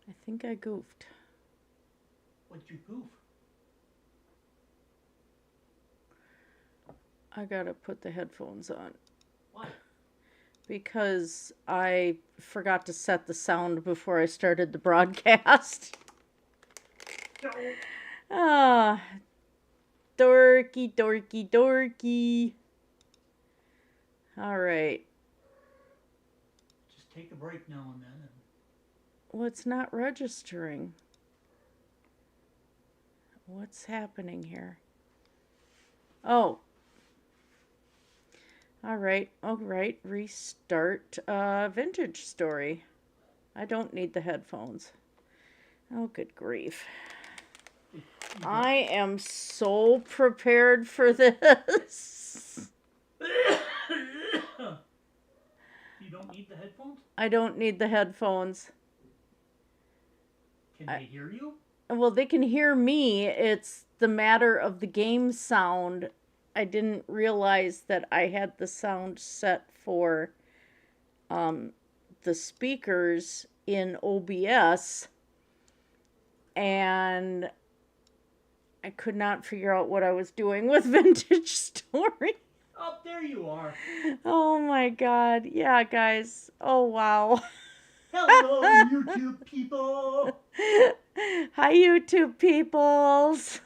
I think I goofed. What'd you goof? I gotta put the headphones on. Why? Because I forgot to set the sound before I started the broadcast. No. Ah, dorky, dorky, dorky. All right. Just take a break now and then. Well, it's not registering. What's happening here? Oh. All right. Restart vintage story. I don't need the headphones. Oh, good grief. I am so prepared for this. You don't need the headphones? I don't need the headphones. Can they hear you? Well, they can hear me. It's the matter of the game sound. I didn't realize that I had the sound set for the speakers in OBS, and I could not figure out what I was doing with Vintage Story. Oh, there you are. Oh my god. Yeah, guys. Oh, wow. Hello, YouTube people. Hi, YouTube peoples.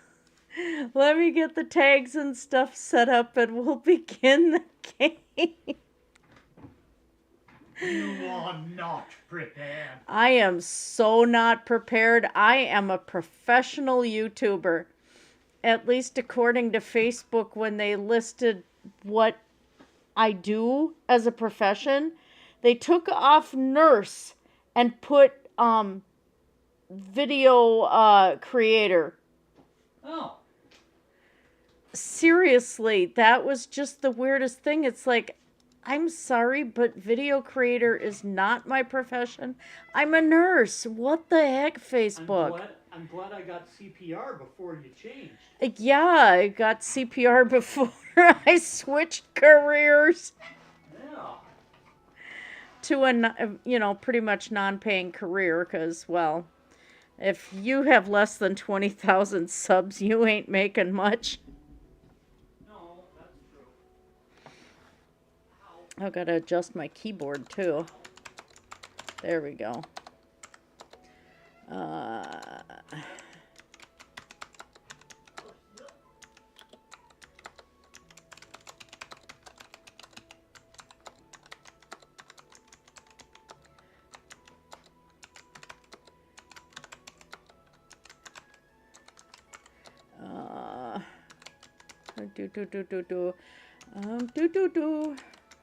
Let me get the tags and stuff set up and we'll begin the game. You are not prepared. I am so not prepared. I am a professional YouTuber. At least according to Facebook, when they listed what I do as a profession, they took off nurse and put video creator. Oh. Seriously, that was just the weirdest thing. It's like, I'm sorry, but video creator is not my profession. I'm a nurse. What the heck, Facebook? I'm glad I got CPR before you changed. Yeah, I got CPR before I switched careers Yeah. to a, pretty much non-paying career because, well, if you have less than 20,000 subs, you ain't making much. No, that's true. I've got to adjust my keyboard too. There we go.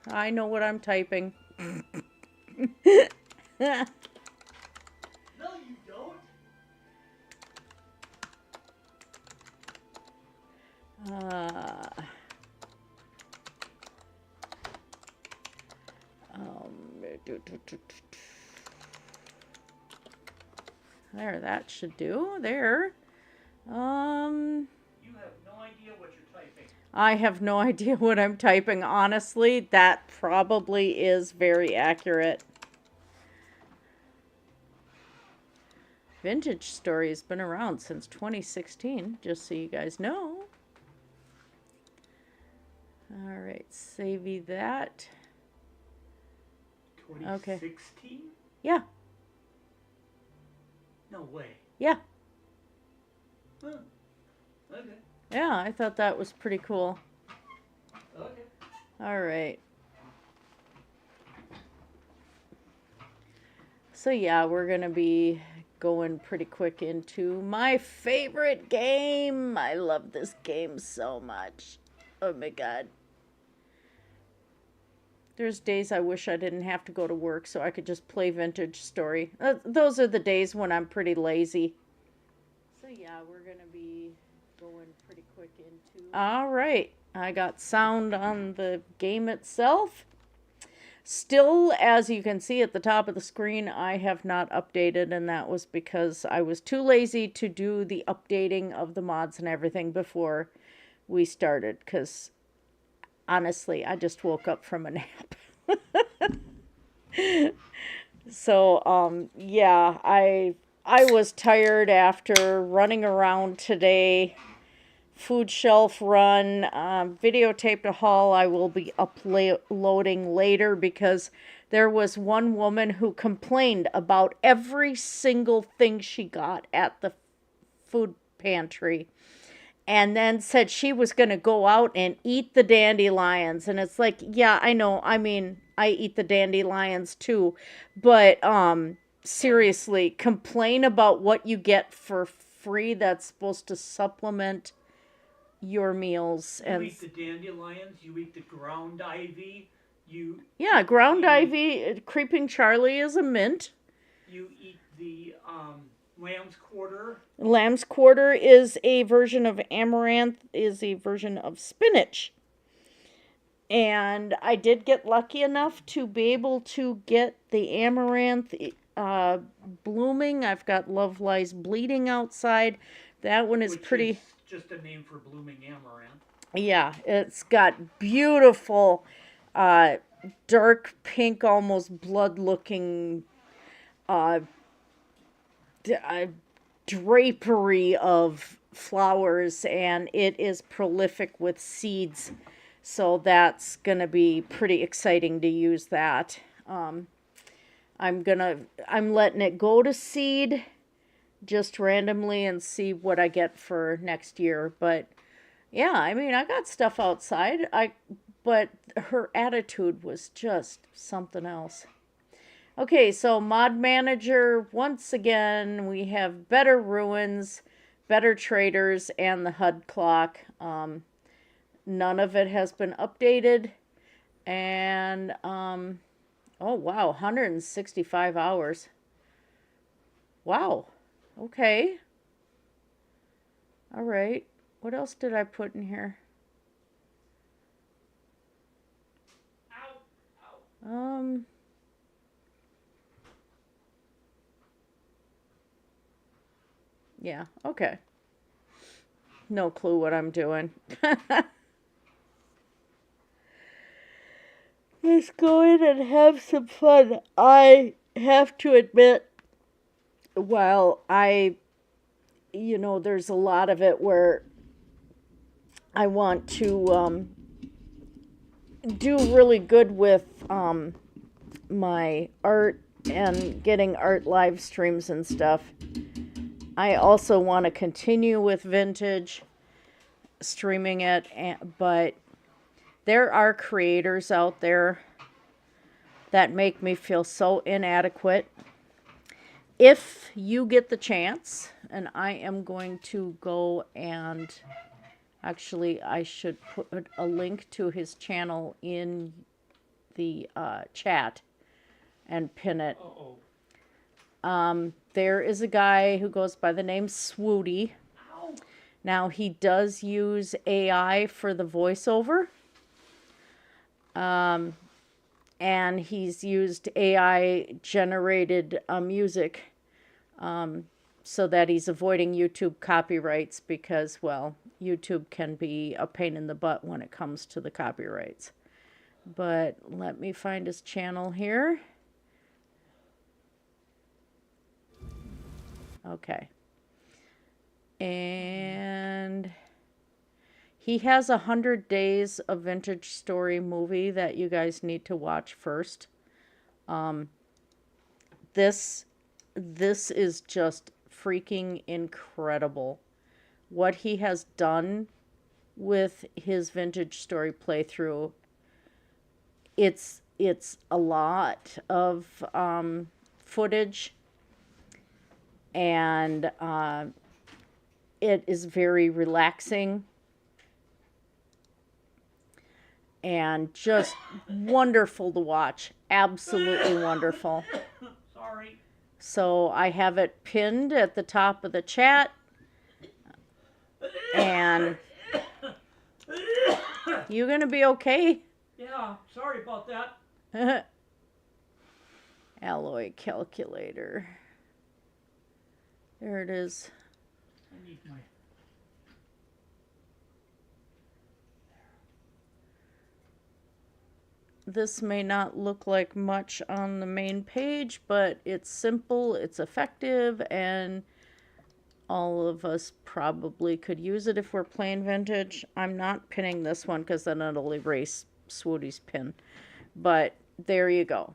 I know what I'm typing. No, you don't. There, that should do. There. You have no idea what you're typing. I have no idea what I'm typing. Honestly, that probably is very accurate. Vintage Story has been around since 2016, just so you guys know. All right, savey that. 2016? Yeah. No way. Yeah. Huh. Okay. Yeah, I thought that was pretty cool. Okay. All right. So yeah, we're going to be going pretty quick into my favorite game. I love this game so much. Oh my god. There's days I wish I didn't have to go to work so I could just play Vintage Story. Those are the days when I'm pretty lazy. So yeah, we're going to be going pretty quick into... All right. I got sound on the game itself. Still, as you can see at the top of the screen, I have not updated, and that was because I was too lazy to do the updating of the mods and everything before we started, because honestly, I just woke up from a nap. So, yeah, I I was tired after running around today. Food shelf run, videotaped a haul I will be uploading later because there was one woman who complained about every single thing she got at the food pantry and then said she was going to go out and eat the dandelions. And it's like, yeah, I know. I mean, I eat the dandelions too. But seriously, complain about what you get for free that's supposed to supplement your meals. You And eat the dandelions, you eat the ground ivy, you yeah, ground eat, ivy, creeping Charlie is a mint. you eat the lamb's quarter. Lamb's quarter is a version of amaranth, is a version of spinach. And I did get lucky enough to be able to get the amaranth blooming. I've got Love Lies Bleeding outside. That one is Which pretty. Is just a name for blooming amaranth. Yeah, it's got beautiful, dark pink, almost blood-looking drapery of flowers, and it is prolific with seeds. So that's going to be pretty exciting to use that. I'm letting it go to seed just randomly and see what I get for next year. But yeah, I mean, I got stuff outside. But her attitude was just something else. Okay, so mod manager, once again, we have better ruins, better traders, and the HUD clock. None of it has been updated. And, oh wow, 165 hours. Wow. Okay. All right. What else did I put in here? Yeah, okay. No clue what I'm doing. Let's go in and have some fun. I have to admit, while there's a lot of it where I want to do really good with my art and getting art live streams and stuff. I also want to continue with vintage, streaming it, but there are creators out there that make me feel so inadequate. If you get the chance, and I am going to go and actually I should put a link to his channel in the chat and pin it. There is a guy who goes by the name Swooty. Now, he does use AI for the voiceover. And he's used AI generated music so that he's avoiding YouTube copyrights because, well, YouTube can be a pain in the butt when it comes to the copyrights. But let me find his channel here. Okay. And he has 100 Days of Vintage Story movie that you guys need to watch first. This is just freaking incredible. What he has done with his Vintage Story playthrough, it's a lot of footage, and it is very relaxing and just wonderful to watch. Absolutely wonderful. Sorry. So I have it pinned at the top of the chat. And you gonna be okay? Yeah, sorry about that. Alloy calculator. There it is. I need my... This may not look like much on the main page, but it's simple, it's effective, and all of us probably could use it if we're playing vintage. I'm not pinning this one because then it'll erase Swooty's pin. But there you go.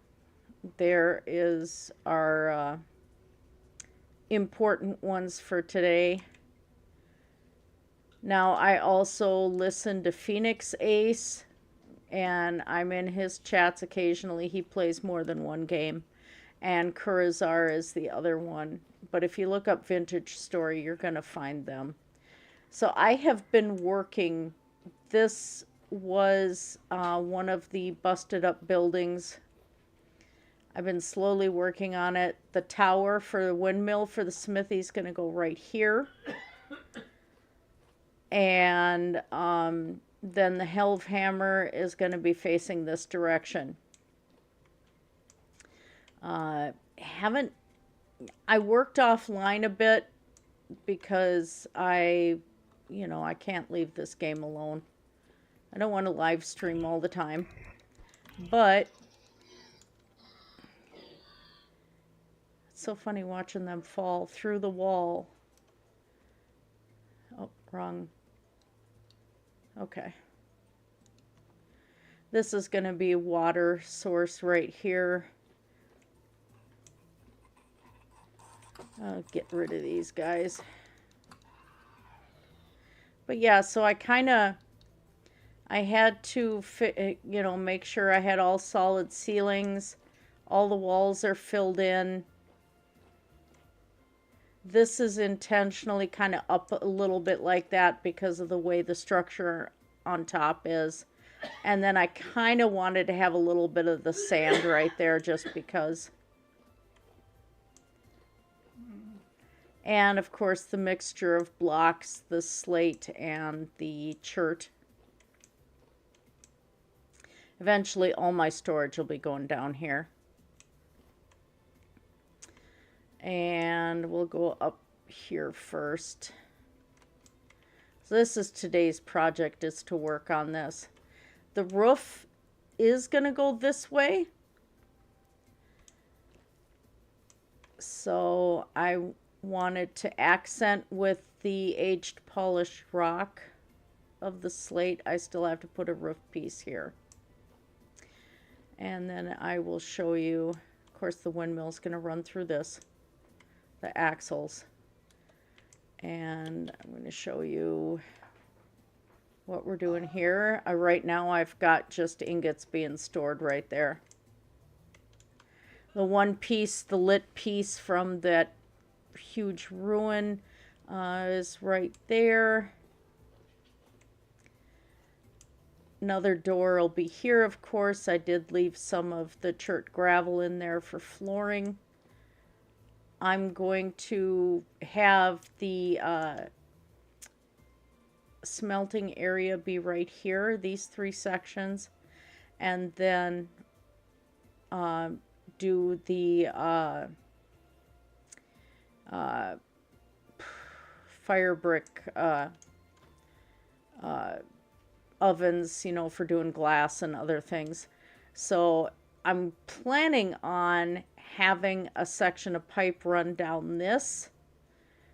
There is our important ones for today. Now, I also listen to Phoenix Ace, and I'm in his chats occasionally. He plays more than one game. And Kurazar is the other one. But if you look up Vintage Story, you're going to find them. So I have been working. This was one of the busted up buildings. I've been slowly working on it. The tower for the windmill for the smithy is going to go right here. And then the Helve hammer is going to be facing this direction. I worked offline a bit because I can't leave this game alone. I don't want to live stream all the time. But it's so funny watching them fall through the wall. Oh, wrong. Okay. This is going to be a water source right here. I'll get rid of these guys. But yeah, so I had to make sure I had all solid ceilings. All the walls are filled in. This is intentionally kind of up a little bit like that because of the way the structure on top is. And then I kind of wanted to have a little bit of the sand right there just because. And of course the mixture of blocks, the slate and the chert. Eventually all my storage will be going down here. And we'll go up here first. So this is today's project, is to work on this. The roof is going to go this way. So I wanted to accent with the aged polished rock of the slate. I still have to put a roof piece here. And then I will show you, of course the windmill's going to run through this. The axles, and I'm going to show you what we're doing here. Right now I've got just ingots being stored right there. The one piece, the lit piece from that huge ruin is right there. Another door will be here, of course. I did leave some of the chert gravel in there for flooring. I'm going to have the smelting area be right here, these three sections, and then do the fire brick ovens, for doing glass and other things. So I'm planning on having a section of pipe run down this,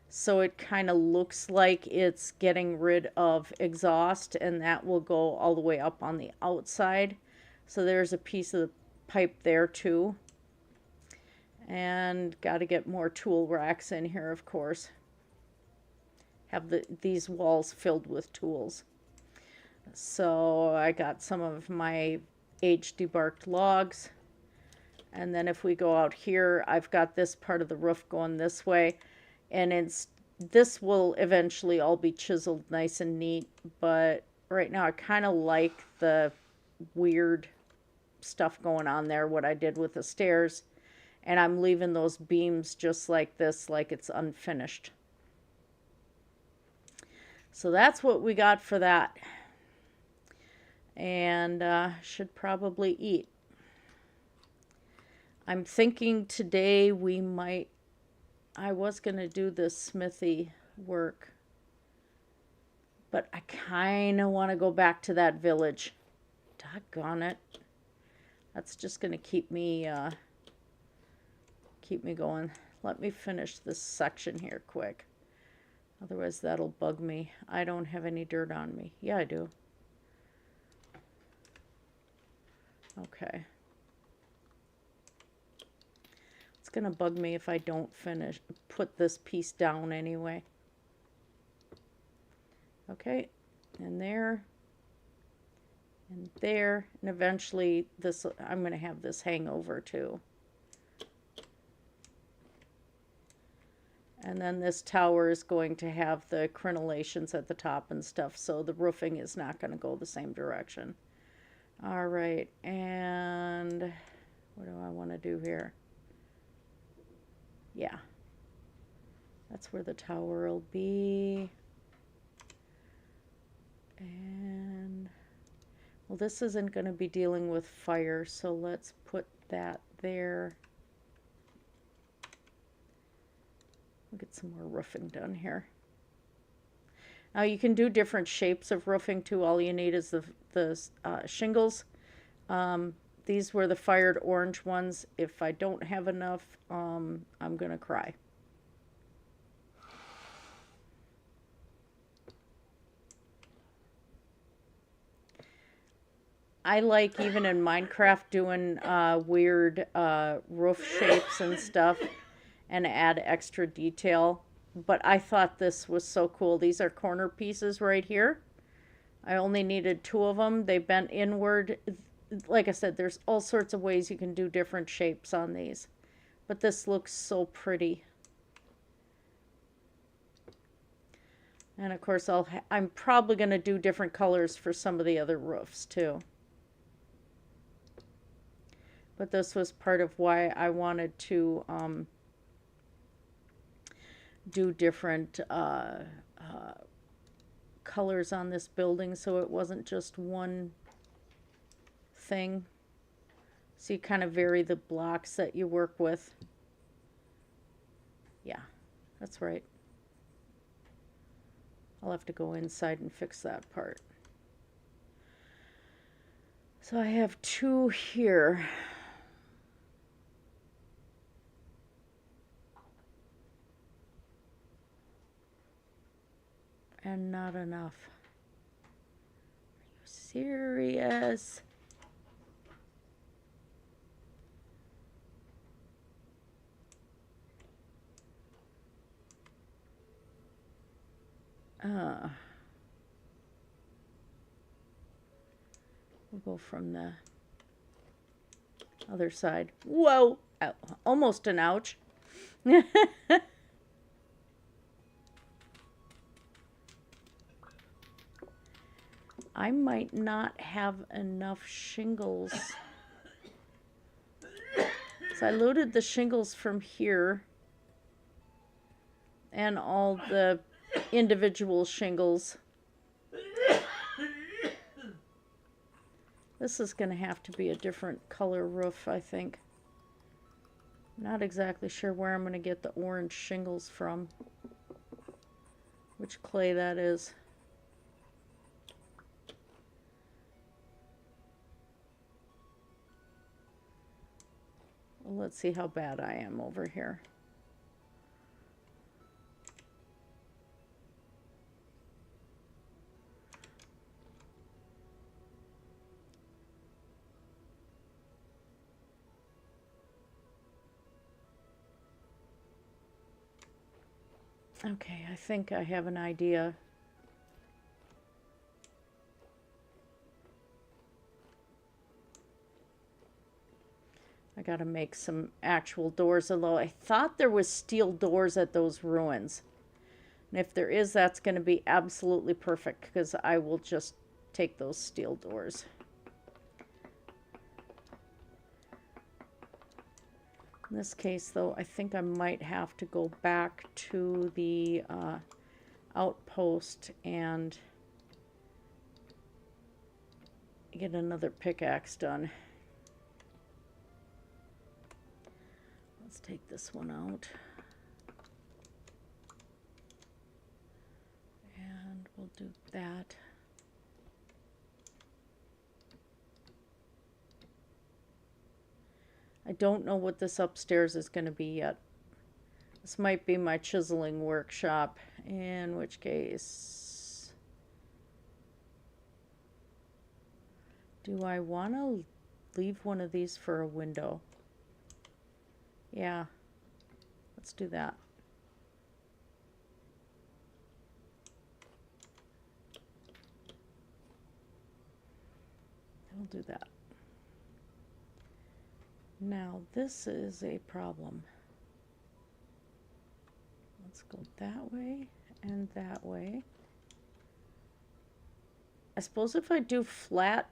so it kind of looks like it's getting rid of exhaust, and that will go all the way up on the outside. So there's a piece of the pipe there too. And got to get more tool racks in here, of course. Have these walls filled with tools. So I got some of my aged debarked logs. And then if we go out here, I've got this part of the roof going this way. And this will eventually all be chiseled nice and neat. But right now I kind of like the weird stuff going on there, what I did with the stairs. And I'm leaving those beams just like this, like it's unfinished. So that's what we got for that. And should probably eat. I'm thinking today I was going to do this smithy work, but I kind of want to go back to that village. Doggone it. That's just going to keep me going. Let me finish this section here quick. Otherwise that'll bug me. I don't have any dirt on me. Yeah, I do. Okay. It's going to bug me if I don't put this piece down anyway. Okay, and there, and there, and eventually this, I'm going to have this hang over too. And then this tower is going to have the crenellations at the top and stuff, so the roofing is not going to go the same direction. All right, and what do I want to do here? Yeah, that's where the tower will be. And, well, this isn't going to be dealing with fire, so let's put that there. We'll get some more roofing done here. Now you can do different shapes of roofing too. All you need is the shingles. These were the fired orange ones. If I don't have enough, I'm going to cry. I like, even in Minecraft, doing weird roof shapes and stuff and add extra detail. But I thought this was so cool. These are corner pieces right here. I only needed 2 of them. They bent inward. Like I said, there's all sorts of ways you can do different shapes on these. But this looks so pretty. And of course, I'm probably going to do different colors for some of the other roofs too. But this was part of why I wanted to do different colors on this building, so it wasn't just one thing. So you kind of vary the blocks that you work with. Yeah, that's right. I'll have to go inside and fix that part. So I have 2 here. And not enough. Are you serious? We'll go from the other side. Whoa! Ow. Almost an ouch. I might not have enough shingles. So I loaded the shingles from here and all the individual shingles. This is going to have to be a different color roof, I think. Not exactly sure where I'm going to get the orange shingles from. Which clay that is. Well, let's see how bad I am over here. Okay, I think I have an idea. I gotta make some actual doors, although I thought there was steel doors at those ruins. And if there is, that's gonna be absolutely perfect, because I will just take those steel doors. In this case, though, I think I might have to go back to the outpost and get another pickaxe done. Let's take this one out. And we'll do that. don't know what this upstairs is going to be yet. This might be my chiseling workshop, in which case, do I want to leave one of these for a window? Yeah, let's do that. I'll do that. Now this is a problem. Let's go that way and that way. I suppose if I do flat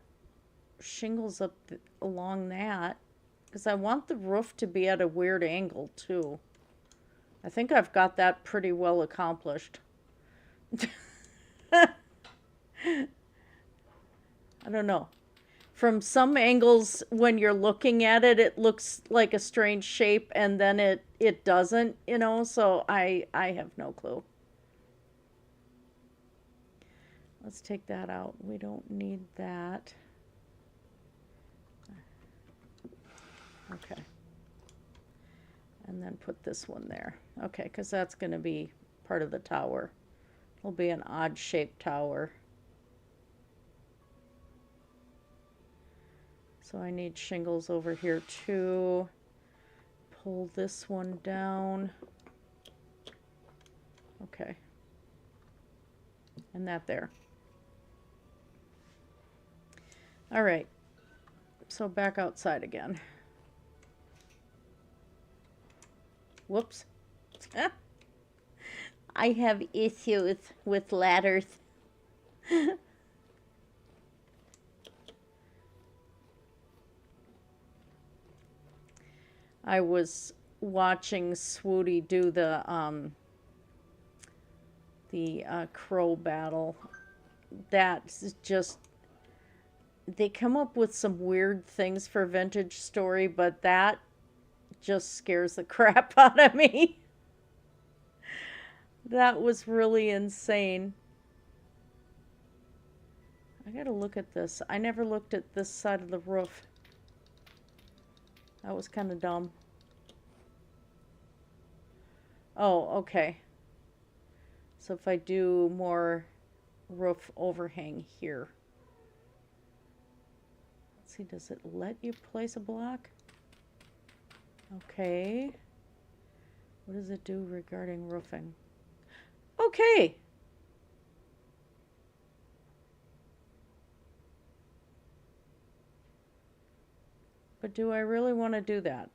shingles up along that, because I want the roof to be at a weird angle too. I think I've got that pretty well accomplished. I don't know. From some angles, when you're looking at it, it looks like a strange shape, and then it doesn't, you know, so I have no clue. Let's take that out. We don't need that. Okay. And then put this one there. Okay, because that's going to be part of the tower. It'll be an odd-shaped tower. So I need shingles over here too. Pull this one down. Okay. And that there. All right. So back outside again. Whoops. I have issues with ladders. I was watching Swooty do the crow battle. That's just, they come up with some weird things for Vintage Story, but that just scares the crap out of me. That was really insane. I gotta look at this. I never looked at this side of the roof. That was kind of dumb. Oh, okay. So if I do more roof overhang here. Let's see, does it let you place a block? Okay. What does it do regarding roofing? Okay. But do I really want to do that?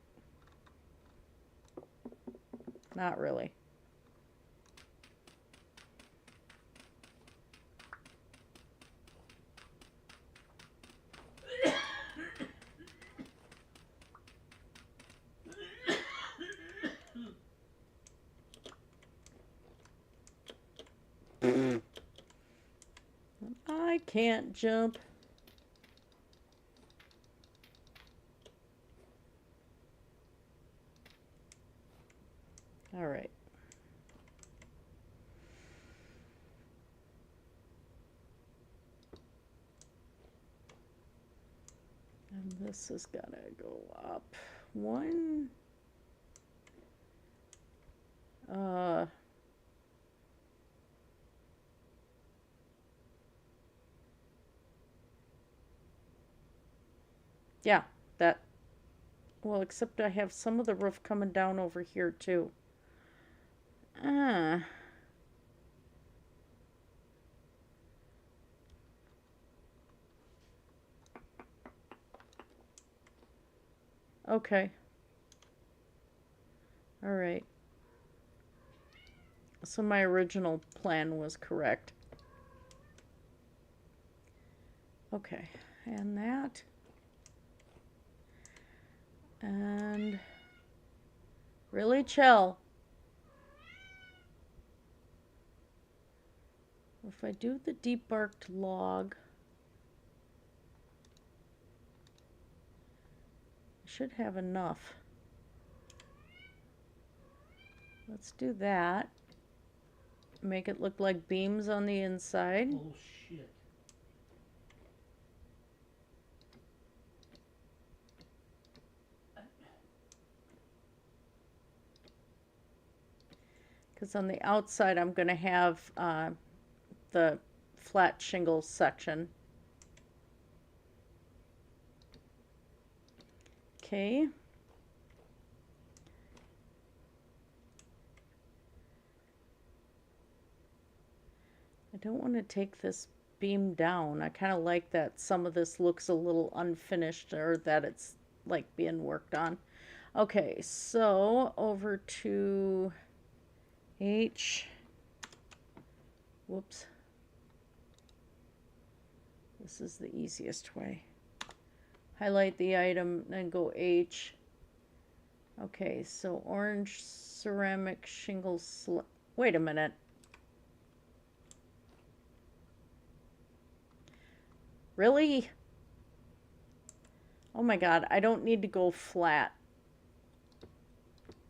Not really. I can't jump. All right. And this is gonna go up one. Yeah, that, well, except I have some of the roof coming down over here too. Okay. All right. So my original plan was correct. Okay, and that. And really chill. If I do the deep barked log, I should have enough. Let's do that. Make it look like beams on the inside. Oh shit. Because on the outside, I'm going to have the flat shingle section. Okay. I don't want to take this beam down. I kind of like that some of this looks a little unfinished, or that it's like being worked on. Okay, so over to H. Whoops. This is the easiest way. Highlight the item, then go H. Okay, so orange ceramic shingle wait a minute. Really? Oh my god, I don't need to go flat.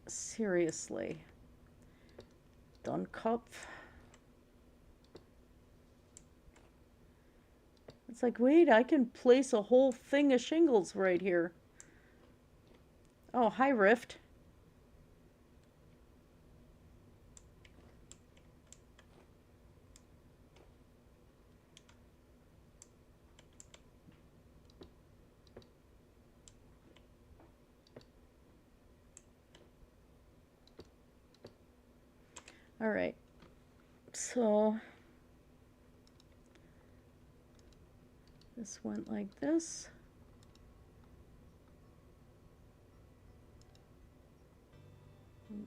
Seriously. Dunkopf. It's like, wait, I can place a whole thing of shingles right here. Oh, hi, Rift. All right. So this went like this.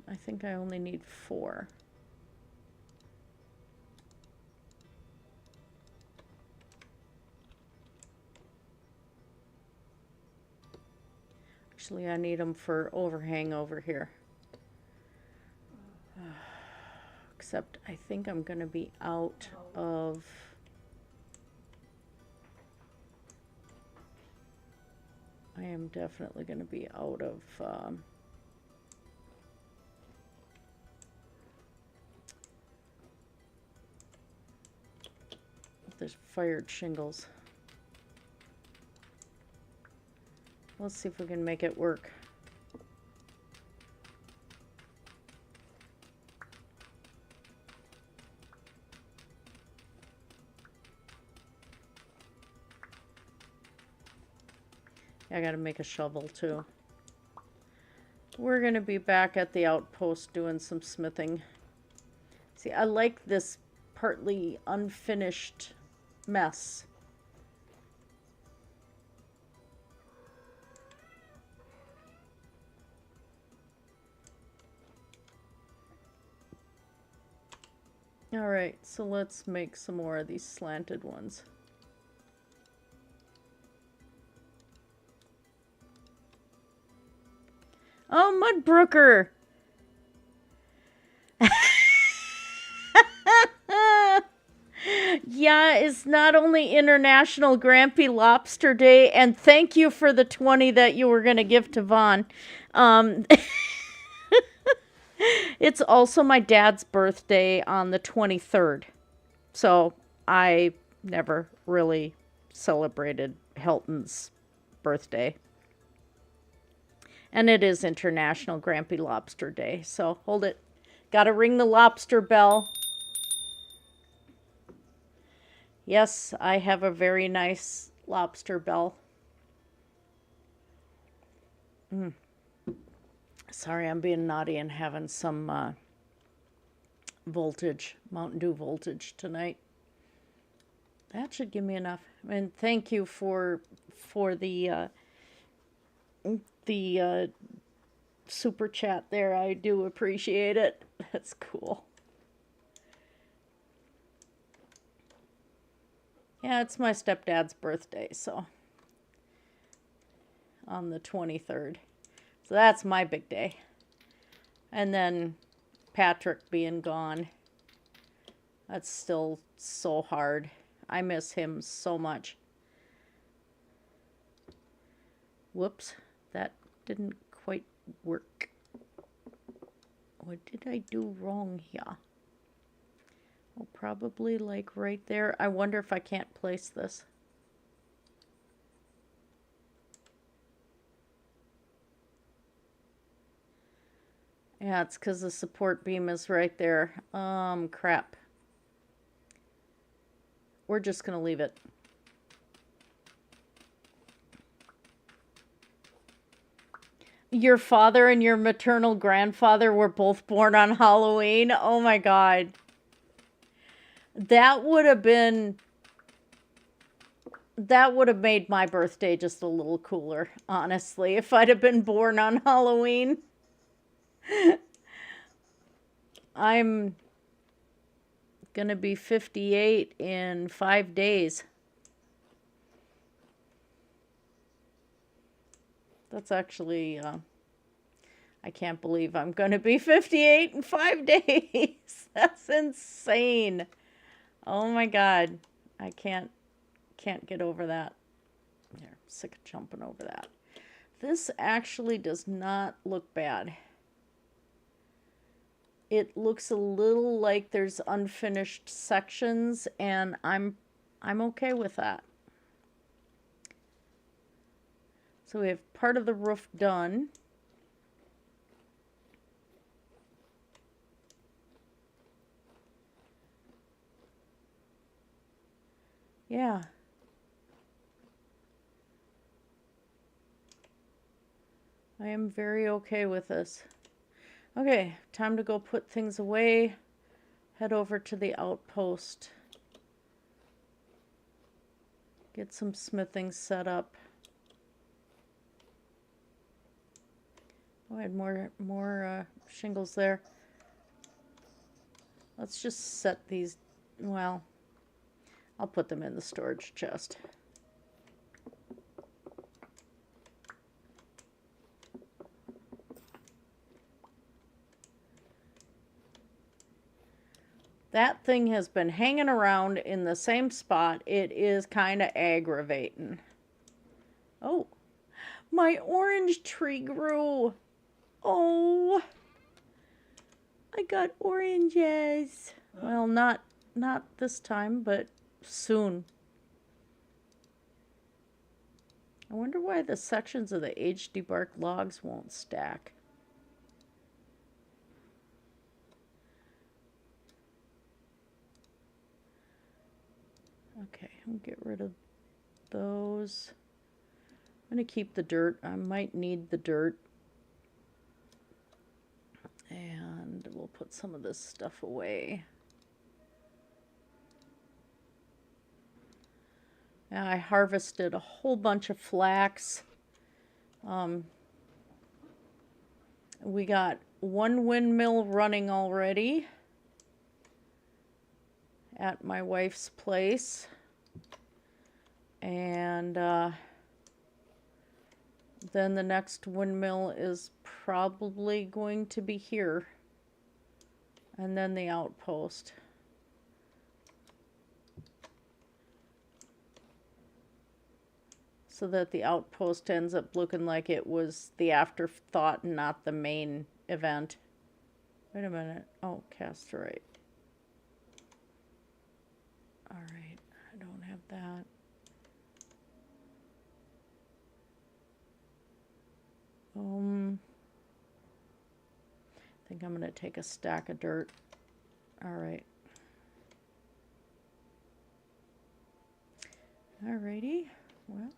I think I only need 4. Actually, I need them for overhang over here. Except I think I'm going to be out of... I am definitely going to be out of... there's fired shingles. Let's see if we can make it work. I gotta make a shovel too. We're gonna be back at the outpost doing some smithing. See, I like this partly unfinished mess. All right, so let's make some more of these slanted ones. Oh, Mudbrooker! Yeah, it's not only International Grampy Lobster Day, and thank you for the 20 that you were going to give to Vaughn. It's also my dad's birthday on the 23rd. So I never really celebrated Hilton's birthday. And it is International Grampy Lobster Day. So hold it. Gotta ring the lobster bell. Yes, I have a very nice lobster bell. Sorry, I'm being naughty and having some voltage, Mountain Dew voltage tonight. That should give me enough. And thank you for the super chat there. I do appreciate it. That's cool. Yeah, it's my stepdad's birthday, so on the 23rd. So that's my big day. And then Patrick being gone. That's still so hard. I miss him so much. Whoops, that didn't quite work. What did I do wrong here? Oh, probably like right there. I wonder if I can't place this. Yeah, it's because the support beam is right there. Crap. We're just going to leave it. Your father and your maternal grandfather were both born on Halloween? Oh my God. That would have made my birthday just a little cooler, honestly, if I'd have been born on Halloween. I'm gonna be 58 in 5 days. That's actually, I can't believe I'm gonna be 58 in 5 days. That's insane. Oh my God. I can't get over that. There, I'm sick of jumping over that. This actually does not look bad. It looks a little like there's unfinished sections, and I'm okay with that. So we have part of the roof done. Yeah. I am very okay with this. Okay, time to go put things away. Head over to the outpost. Get some smithing set up. Oh, I had more shingles there. Let's just set these, well, I'll put them in the storage chest. That thing has been hanging around in the same spot. It is kind of aggravating. Oh, my orange tree grew. Oh, I got oranges. Well, not this time, but soon. I wonder why the sections of the aged debarked logs won't stack. Okay, I'll get rid of those. I'm going to keep the dirt. I might need the dirt. And we'll put some of this stuff away. Now I harvested a whole bunch of flax. We got one windmill running already at my wife's place. And then the next windmill is probably going to be here. And then the outpost. So that the outpost ends up looking like it was the afterthought and not the main event. Wait a minute. Oh, casterite. Alright, I don't have that. I think I'm going to take a stack of dirt. Alright. Alrighty. Well,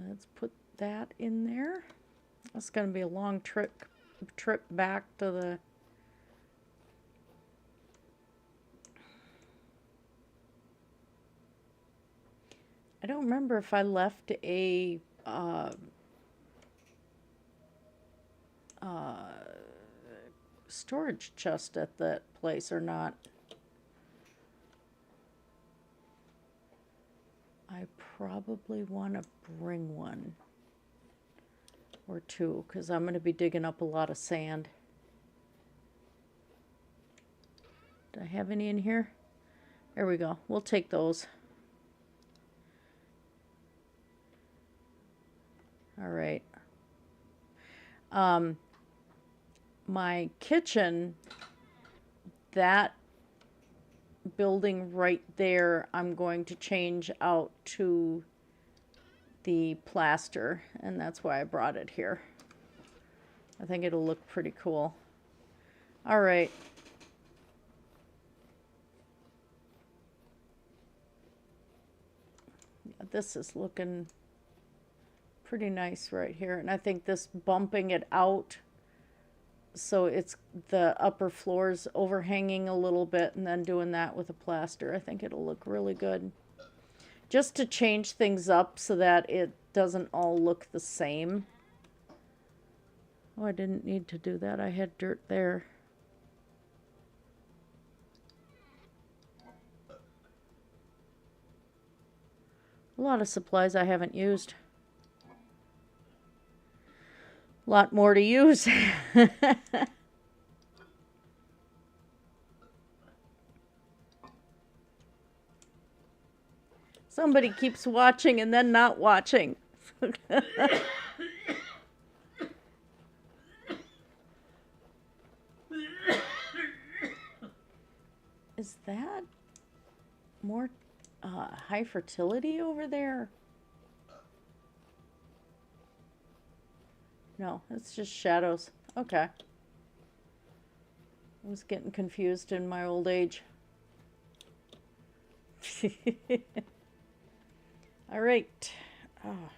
let's put that in there. That's going to be a long trip back to the... I don't remember if I left a storage chest at that place or not. I probably want to bring one or two because I'm going to be digging up a lot of sand. Do I have any in here? There we go. We'll take those. All right. My kitchen, that building right there, I'm going to change out to the plaster, and that's why I brought it here. I think it'll look pretty cool. All right. Yeah, this is looking pretty nice right here. And I think this bumping it out so it's the upper floors overhanging a little bit and then doing that with a plaster, I think it'll look really good. Just to change things up so that it doesn't all look the same. Oh, I didn't need to do that. I had dirt there. A lot of supplies I haven't used. A lot more to use. Somebody keeps watching and then not watching. Is that more high fertility over there? No, it's just shadows. Okay. I was getting confused in my old age. All right. Oh.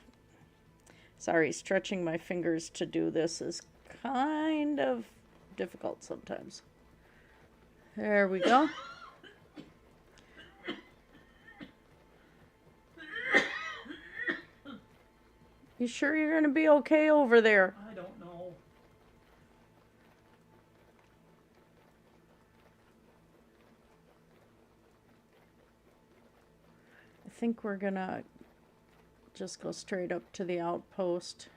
Sorry, stretching my fingers to do this is kind of difficult sometimes. There we go. You sure you're going to be okay over there? I don't know. I think we're going to just go straight up to the outpost.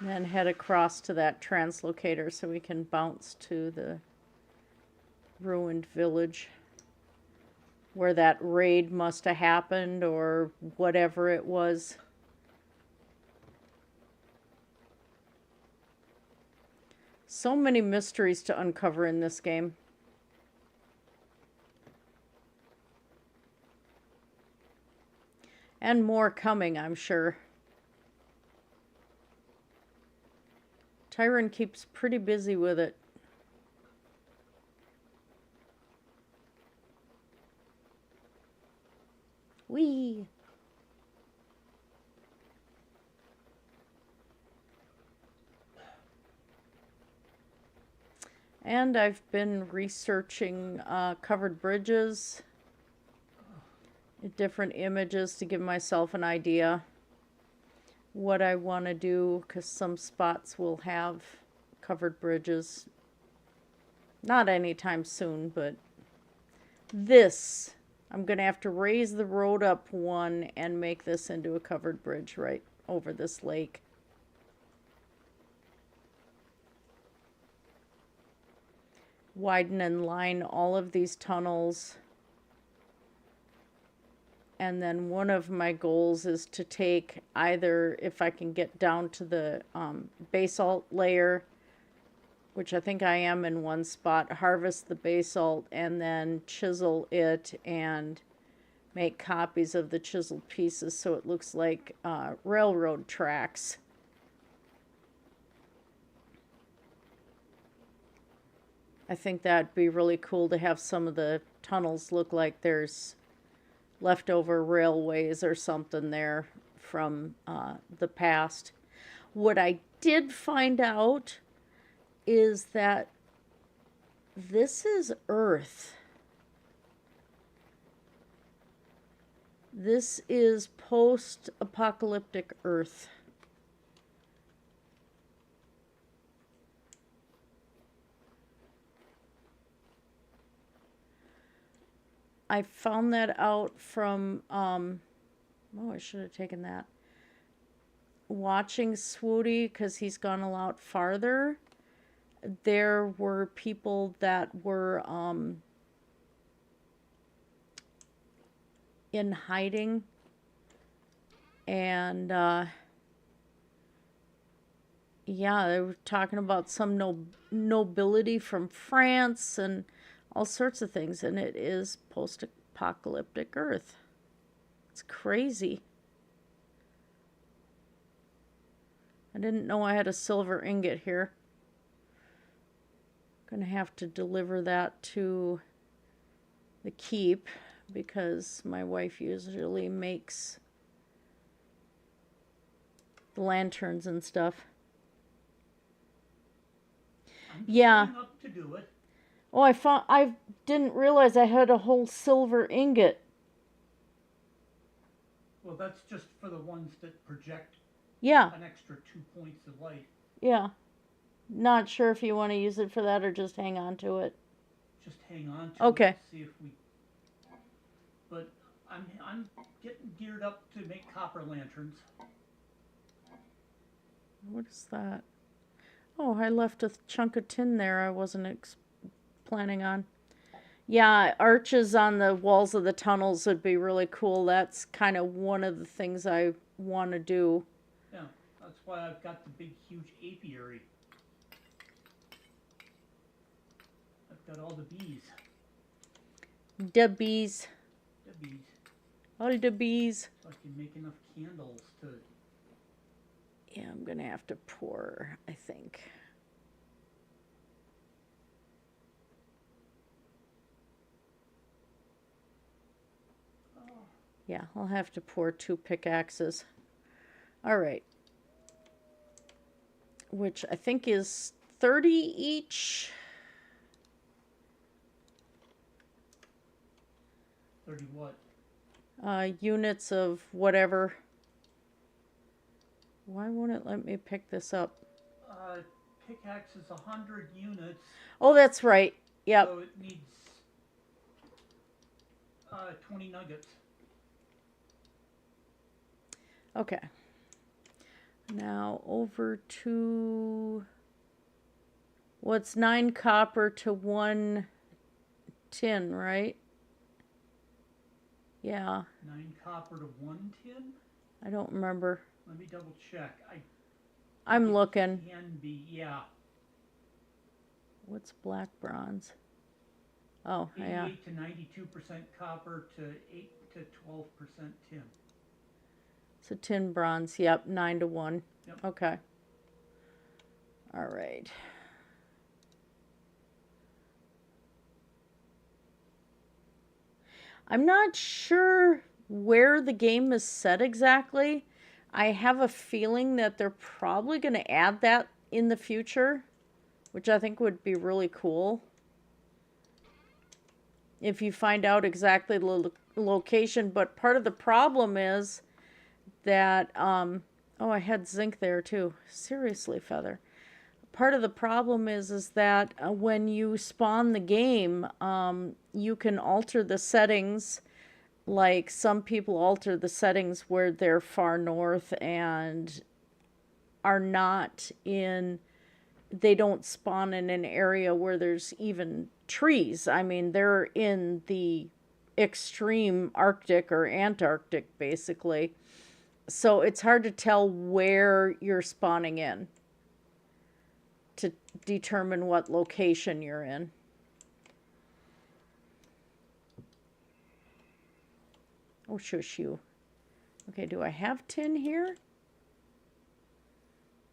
And then head across to that translocator so we can bounce to the ruined village where that raid must have happened or whatever it was. So many mysteries to uncover in this game. And more coming, I'm sure. Tyron keeps pretty busy with it. Whee! And I've been researching covered bridges, different images to give myself an idea what I want to do, because some spots will have covered bridges. Not anytime soon, but this, I'm going to have to raise the road up one and make this into a covered bridge right over this lake. Widen and line all of these tunnels. And then one of my goals is to take either, if I can get down to the basalt layer, which I think I am in one spot, harvest the basalt and then chisel it and make copies of the chiseled pieces so it looks like railroad tracks. I think that'd be really cool to have some of the tunnels look like there's leftover railways or something there from the past. What I did find out is that this is Earth. This is post-apocalyptic Earth. I found that out from, oh, I should have taken that. Watching Swooty, because he's gone a lot farther. There were people that were in hiding. And, yeah, they were talking about some nobility from France and all sorts of things, and it is post-apocalyptic Earth. It's crazy. I didn't know I had a silver ingot here. Gonna have to deliver that to the keep because my wife usually makes the lanterns and stuff. I'm up to do it. Oh, I didn't realize I had a whole silver ingot. Well, that's just for the ones that project Yeah. an extra 2 points of light. Yeah. Not sure if you want to use it for that or just hang on to it. Just hang on to Okay. it. See if we. But I'm getting geared up to make copper lanterns. What is that? Oh, I left a chunk of tin there I wasn't planning on. Yeah, arches on the walls of the tunnels would be really cool. That's kind of one of the things I want to do. Yeah, that's why I've got the big, huge apiary. I've got all the bees. The bees. The bees. All the bees. So I can make enough candles to... Yeah, I'm going to have to pour, I think. Yeah, I'll have to pour 2 pickaxes. All right. Which I think is 30 each. 30 what? Units of whatever. Why won't it let me pick this up? Pickaxe is 100 units. Oh, that's right. Yep. So it needs 20 nuggets. Okay. Now over to... What's 9 copper to 1 tin, right? Yeah. 9 copper to 1 tin? I don't remember. Let me double check. I'm looking. Can be, yeah. What's black bronze? Oh, 88 yeah. to 92% copper to 8 to 12% tin. So tin bronze. Yep, 9 to 1. Yep. Okay. All right. I'm not sure where the game is set exactly. I have a feeling that they're probably going to add that in the future, which I think would be really cool. If you find out exactly the location. But part of the problem is that, oh, I had zinc there too. Seriously, Feather. Part of the problem is that when you spawn the game, you can alter the settings. Like some people alter the settings where they're far north and are not in, they don't spawn in an area where there's even trees. I mean, they're in the extreme Arctic or Antarctic, basically. So it's hard to tell where you're spawning in to determine what location you're in. Oh, shush you. Okay, do I have tin here?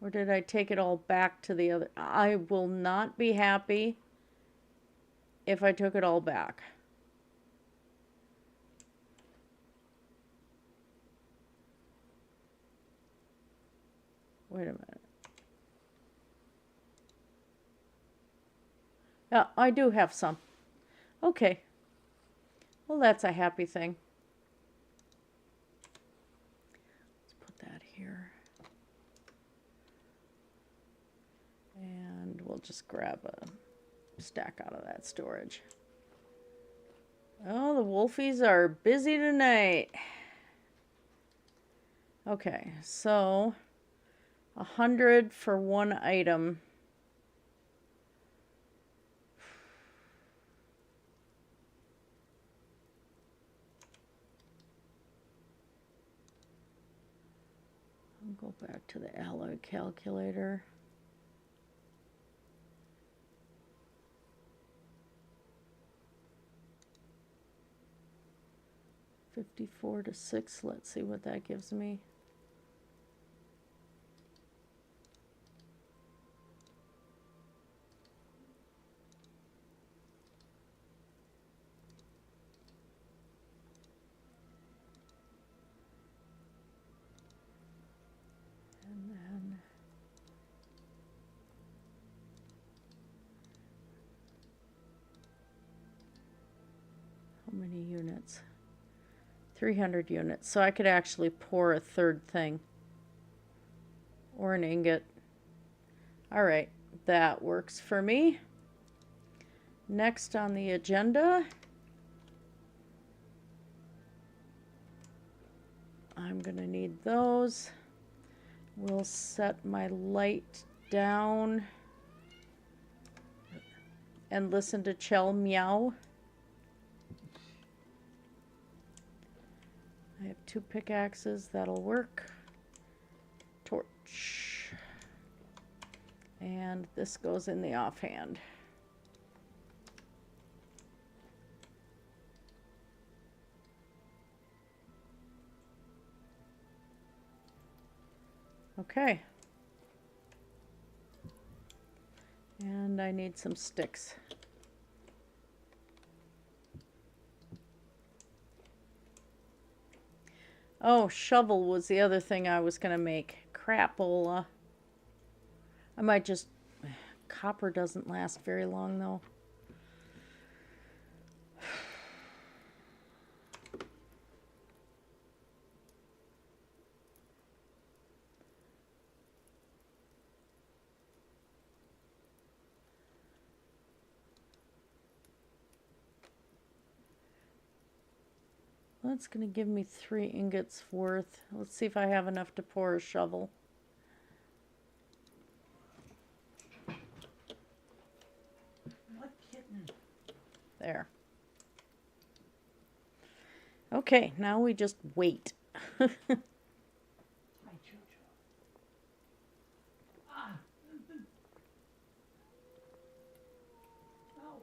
Or did I take it all back to the other? I will not be happy if I took it all back. Wait a minute. Yeah, I do have some. Okay. Well, that's a happy thing. Let's put that here. And we'll just grab a stack out of that storage. Oh, the wolfies are busy tonight. Okay, so 100 for one item. I'll go back to the alloy calculator. 54 to 6. Let's see what that gives me. And then how many units? 300 units. So I could actually pour a third thing. Or an ingot. All right, that works for me. Next on the agenda, I'm going to need those. We'll set my light down and listen to Chell meow. I have 2 pickaxes, that'll work. Torch. And this goes in the offhand. Okay. And I need some sticks. Oh, shovel was the other thing I was going to make. Crapola. I might just... Copper doesn't last very long, though. That's going to give me 3 ingots worth. Let's see if I have enough to pour a shovel. What kitten? There. Okay, now we just wait. Hi, Jojo. Ah. Oh.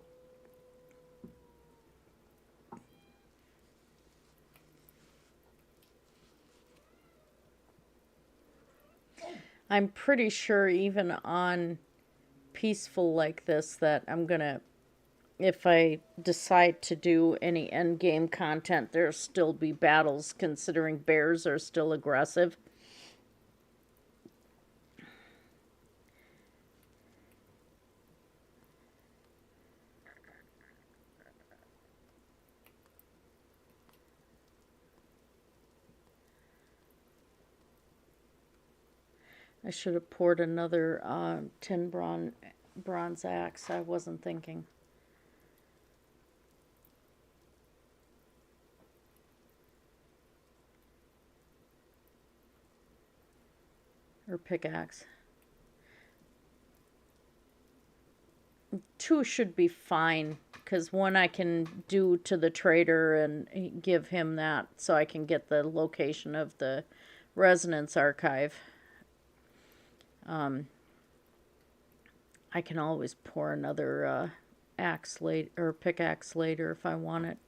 I'm pretty sure even on peaceful like this that I'm gonna, if I decide to do any end game content, there'll still be battles considering bears are still aggressive. I should have poured another tin bronze axe. I wasn't thinking. Or pickaxe. 2 should be fine, because 1 I can do to the trader and give him that so I can get the location of the resonance archive. I can always pour another axe later, or pickaxe later if I want it.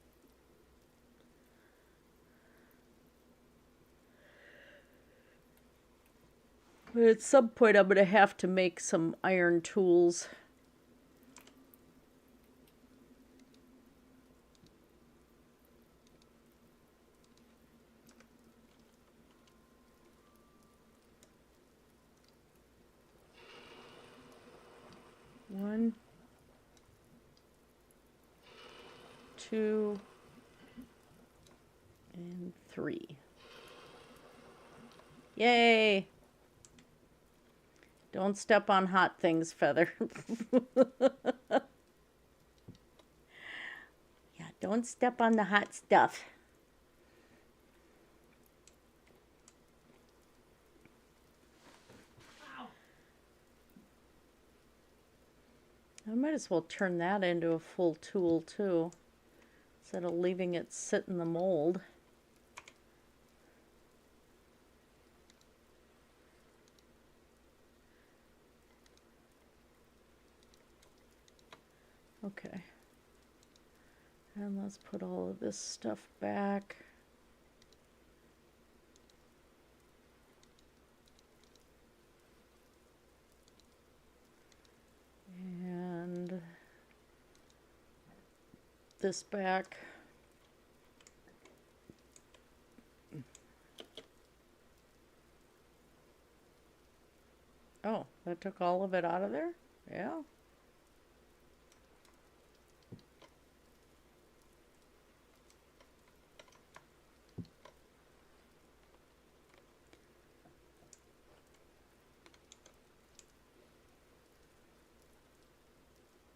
But at some point I'm going to have to make some iron tools. One, 2, and 3. Yay! Don't step on hot things, Feather. Yeah, don't step on the hot stuff. I might as well turn that into a full tool too, instead of leaving it sit in the mold. Okay. And let's put all of this stuff back. this back. Oh, that took all of it out of there? Yeah.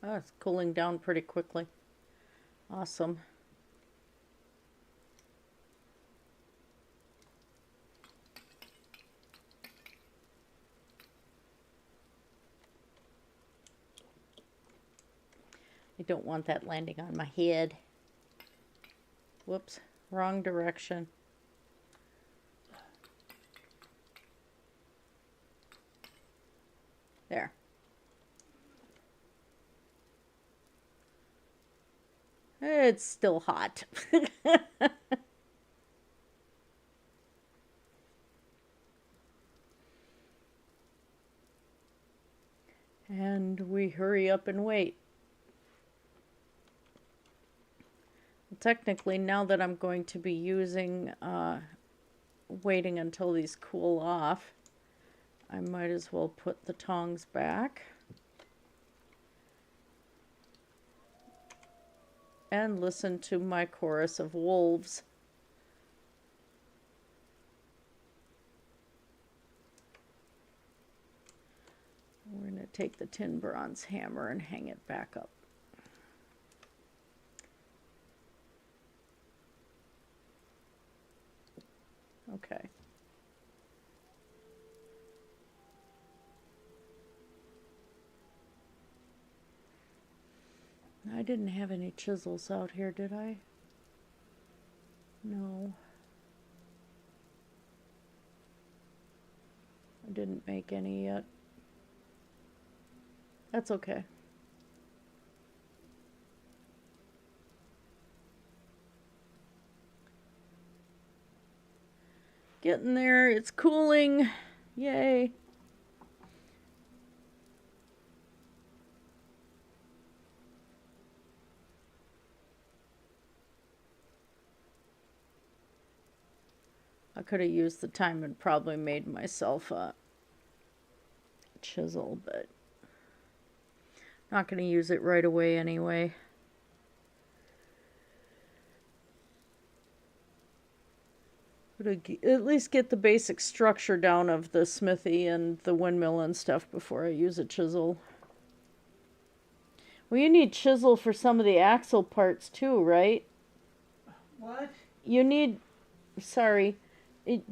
Oh, it's cooling down pretty quickly. Awesome. I don't want that landing on my head. Whoops, wrong direction. There. It's still hot. And we hurry up and wait. Technically, now that I'm going to be using, waiting until these cool off, I might as well put the tongs back. And listen to my chorus of wolves. We're going to take the tin bronze hammer and hang it back up. Okay. I didn't have any chisels out here, did I? No. I didn't make any yet. That's okay. Getting there. It's cooling. Yay. I could have used the time and probably made myself a chisel, but not going to use it right away anyway. At least get the basic structure down of the smithy and the windmill and stuff before I use a chisel. Well, you need chisel for some of the axle parts too, right? What? You need, sorry,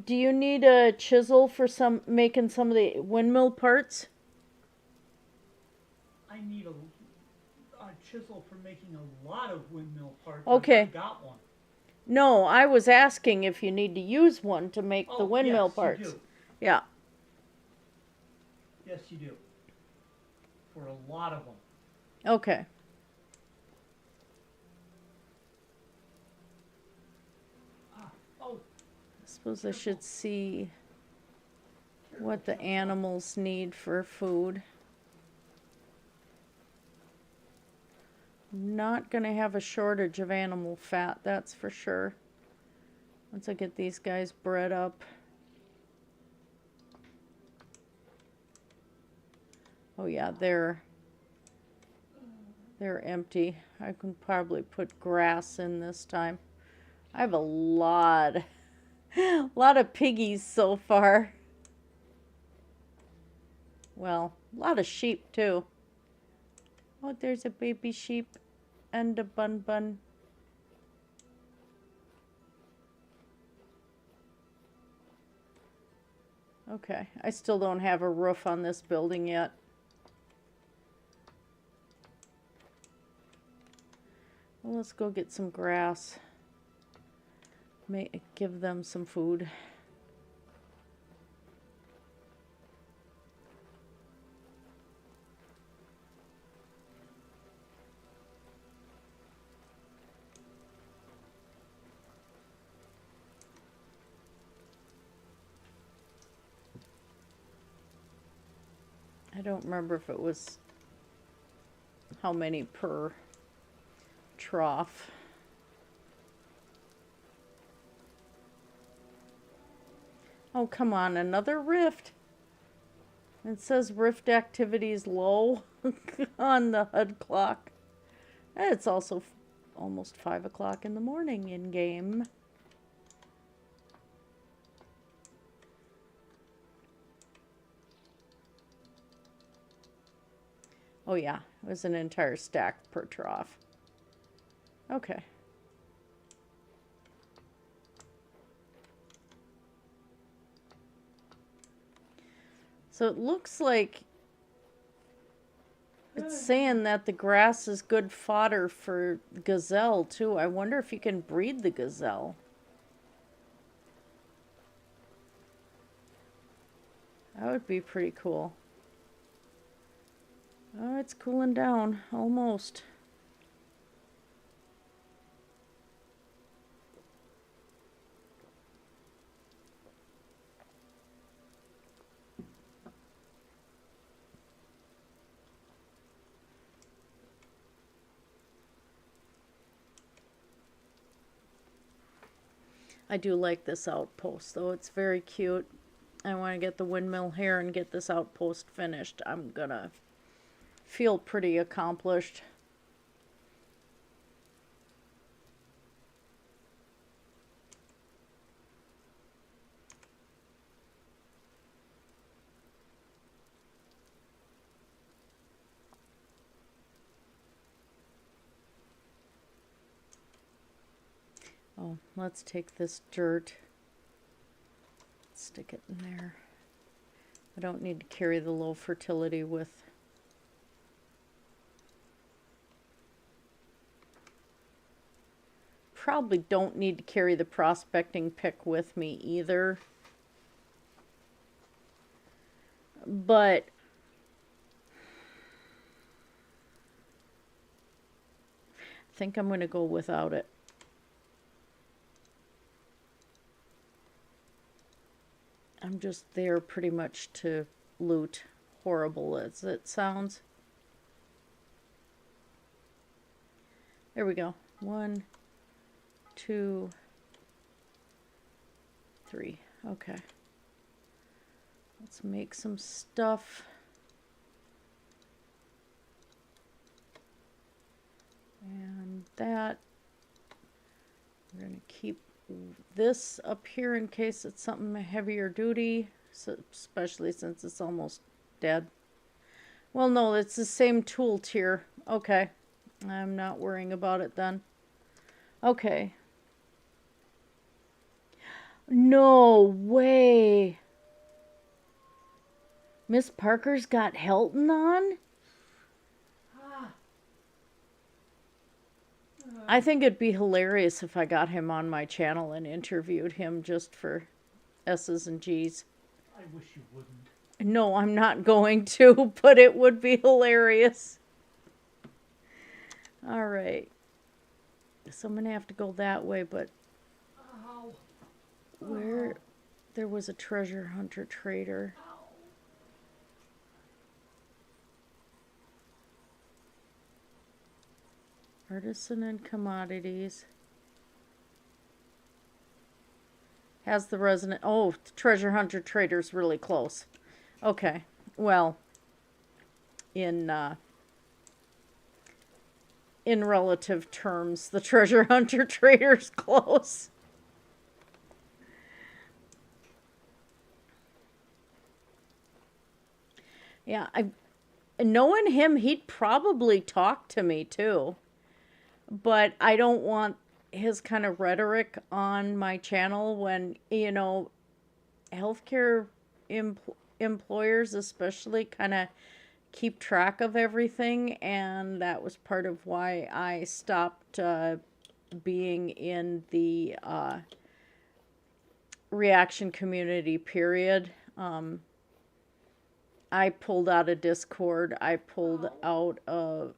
do you need a chisel for making some of the windmill parts? I need a chisel for making a lot of windmill parts. Okay. I've got one. No, I was asking if you need to use one to make the windmill yes, parts. You do. Yeah. Yes, you do. For a lot of them. Okay. Oh. I suppose I should see what the animals need for food. Not going to have a shortage of animal fat, that's for sure. Once I get these guys bred up. Oh yeah, they're empty. I can probably put grass in this time. I have a lot of piggies so far. Well, a lot of sheep too. Oh, there's a baby sheep and a bun. Okay, I still don't have a roof on this building yet. Well, let's go get some grass. Give them some food. I don't remember if it was how many per trough. Oh, come on, another rift. It says rift activity is low on the HUD clock. It's also almost 5 o'clock in the morning in game. Oh yeah, it was an entire stack per trough. Okay. So it looks like it's saying that the grass is good fodder for gazelle too. I wonder if you can breed the gazelle. That would be pretty cool. Oh, it's cooling down almost. I do like this outpost, though. It's very cute. I want to get the windmill here and get this outpost finished. I'm gonna feel pretty accomplished. Oh, let's take this dirt, stick it in there. I don't need to carry the low fertility with. Probably don't need to carry the prospecting pick with me either. But I think I'm going to go without it. I'm just there pretty much to loot, horrible as it sounds. There we go. 1, 2, 3. Okay. Let's make some stuff. And that. We're going to keep this up here in case it's something heavier duty, so especially since it's almost dead. Well, no, it's the same tool tier. Okay. I'm not worrying about it then. Okay. No way. Miss Parker's got Helton on? I think it'd be hilarious if I got him on my channel and interviewed him just for S's and G's. I wish you wouldn't. No, I'm not going to, but it would be hilarious. All right. So I'm going to have to go that way, but where there was a treasure hunter trader. Artisan and commodities. Has the resident... Oh, the treasure hunter trader's really close. Okay. Well, in relative terms, the treasure hunter trader's close. Yeah, knowing him, he'd probably talk to me too. But I don't want his kind of rhetoric on my channel when, you know, healthcare employers especially kind of keep track of everything. And that was part of why I stopped being in the reaction community, period. I pulled out of Discord. I pulled out of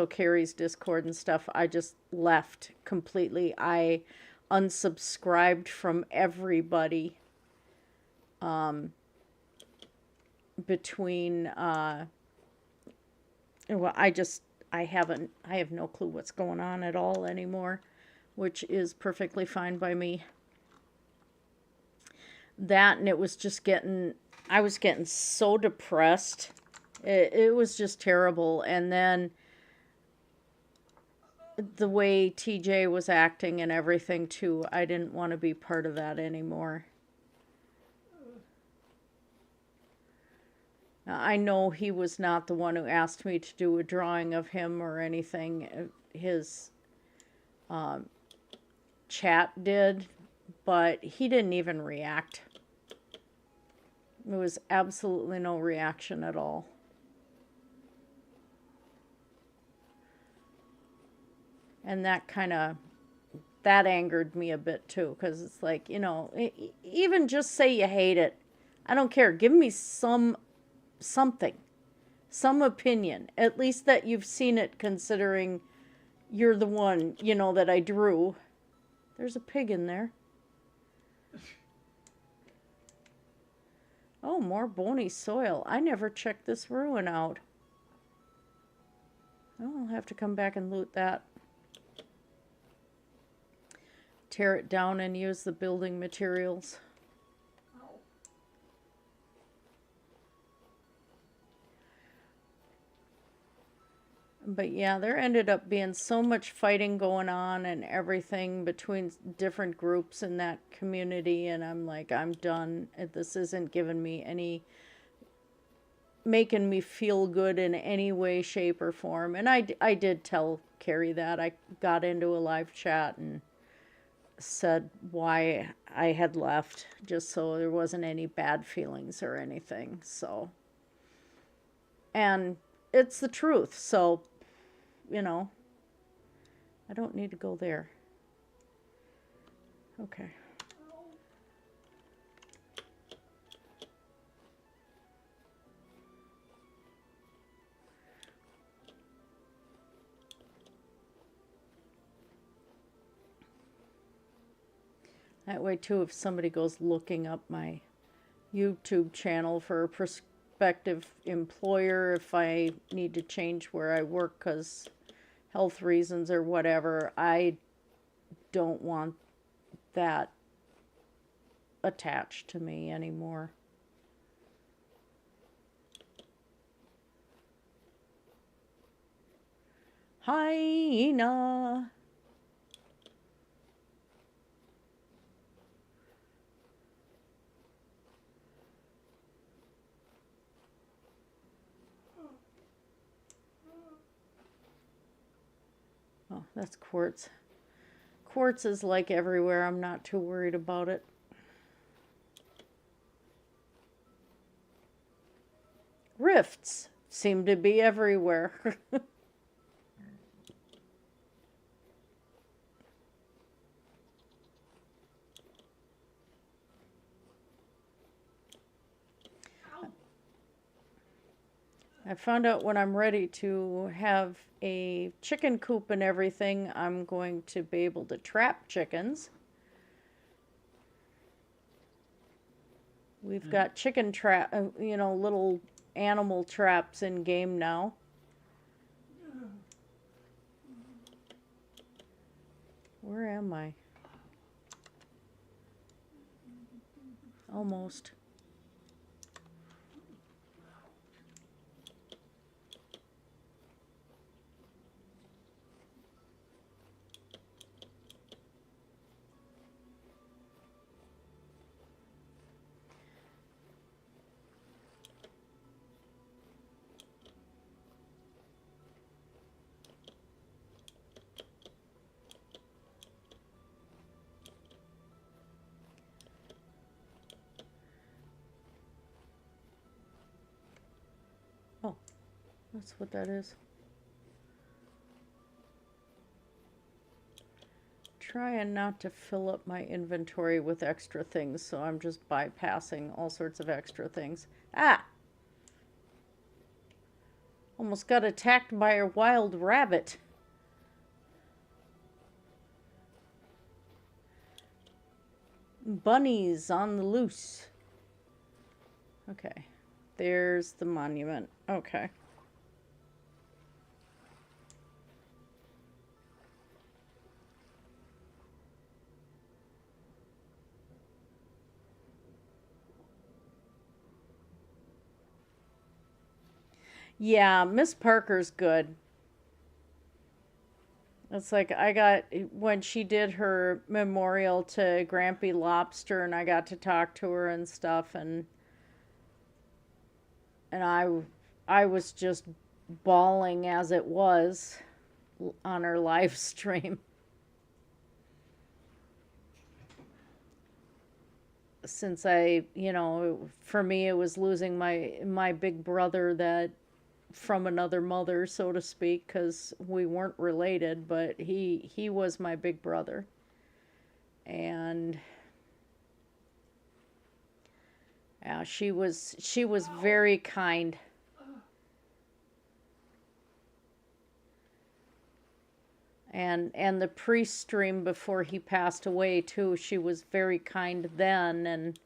Carrie's Discord and stuff. I just left completely. I unsubscribed from everybody between well, I have no clue what's going on at all anymore, which is perfectly fine by me. That, and it was just I was getting so depressed. It was just terrible. And then the way TJ was acting and everything too, I didn't want to be part of that anymore. I know he was not the one who asked me to do a drawing of him or anything. His chat did, but he didn't even react. There was absolutely no reaction at all. And that angered me a bit too, because it's like, even just say you hate it. I don't care. Give me something, some opinion, at least that you've seen it, considering you're the one, that I drew. There's a pig in there. Oh, more bony soil. I never checked this ruin out. Oh, I'll have to come back and loot that. Tear it down and use the building materials. But yeah, there ended up being so much fighting going on and everything between different groups in that community, and I'm like, I'm done. This isn't making me feel good in any way, shape, or form. And I did tell Carrie that. I got into a live chat and said why I had left, just so there wasn't any bad feelings or anything. So, and it's the truth. So, I don't need to go there. Okay. That way too, if somebody goes looking up my YouTube channel for a prospective employer, if I need to change where I work because health reasons or whatever, I don't want that attached to me anymore. Hyena. Oh, that's quartz. Quartz is like everywhere. I'm not too worried about it. Rifts seem to be everywhere. I found out when I'm ready to have a chicken coop and everything, I'm going to be able to trap chickens. We've got chicken trap, little animal traps in game now. Where am I? Almost. Oh, that's what that is. Trying not to fill up my inventory with extra things, so I'm just bypassing all sorts of extra things. Ah! Almost got attacked by a wild rabbit. Bunnies on the loose. Okay. There's the monument. Okay. Yeah, Miss Parker's good. It's like I got when she did her memorial to Grampy Lobster, and I got to talk to her and stuff, and I was just bawling as it was on her live stream. Since for me it was losing my big brother that from another mother, so to speak, because we weren't related, but he was my big brother, and yeah, she was very kind. And the priest stream before he passed away too, she was very kind then, and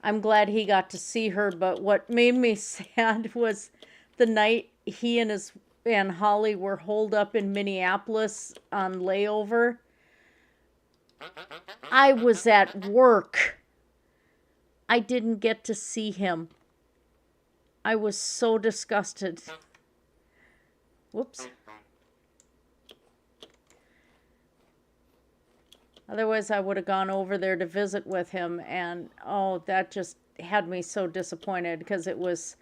I'm glad he got to see her. But what made me sad was the night he and Holly were holed up in Minneapolis on layover. I was at work. I didn't get to see him. I was so disgusted. Whoops. Otherwise, I would have gone over there to visit with him, and oh, that just had me so disappointed because it was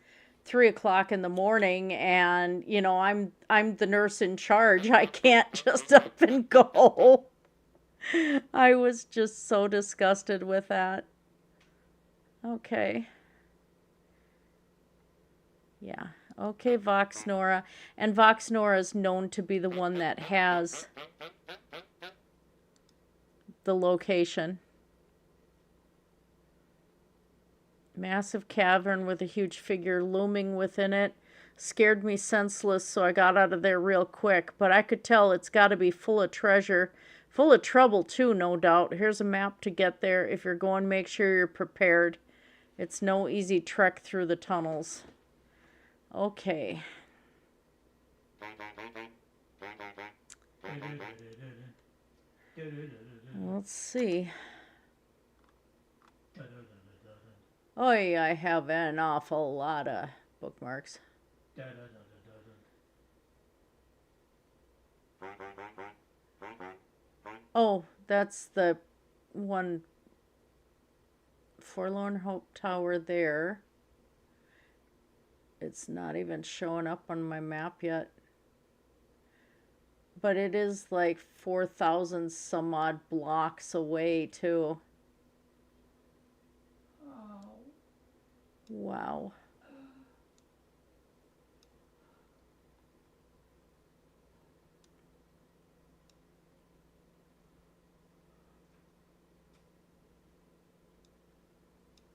3 o'clock in the morning, and I'm the nurse in charge. I can't just up and go. I was just so disgusted with that. Okay. Yeah. Okay, Vox Nora. And Vox Nora is known to be the one that has the location. Massive cavern with a huge figure looming within it. Scared me senseless, so I got out of there real quick. But I could tell it's got to be full of treasure. Full of trouble, too, no doubt. Here's a map to get there. If you're going, make sure you're prepared. It's no easy trek through the tunnels. Okay. Let's see. Oh, yeah, I have an awful lot of bookmarks. Oh, that's the one Forlorn Hope Tower there. It's not even showing up on my map yet. But it is like 4,000 some odd blocks away, too. Wow.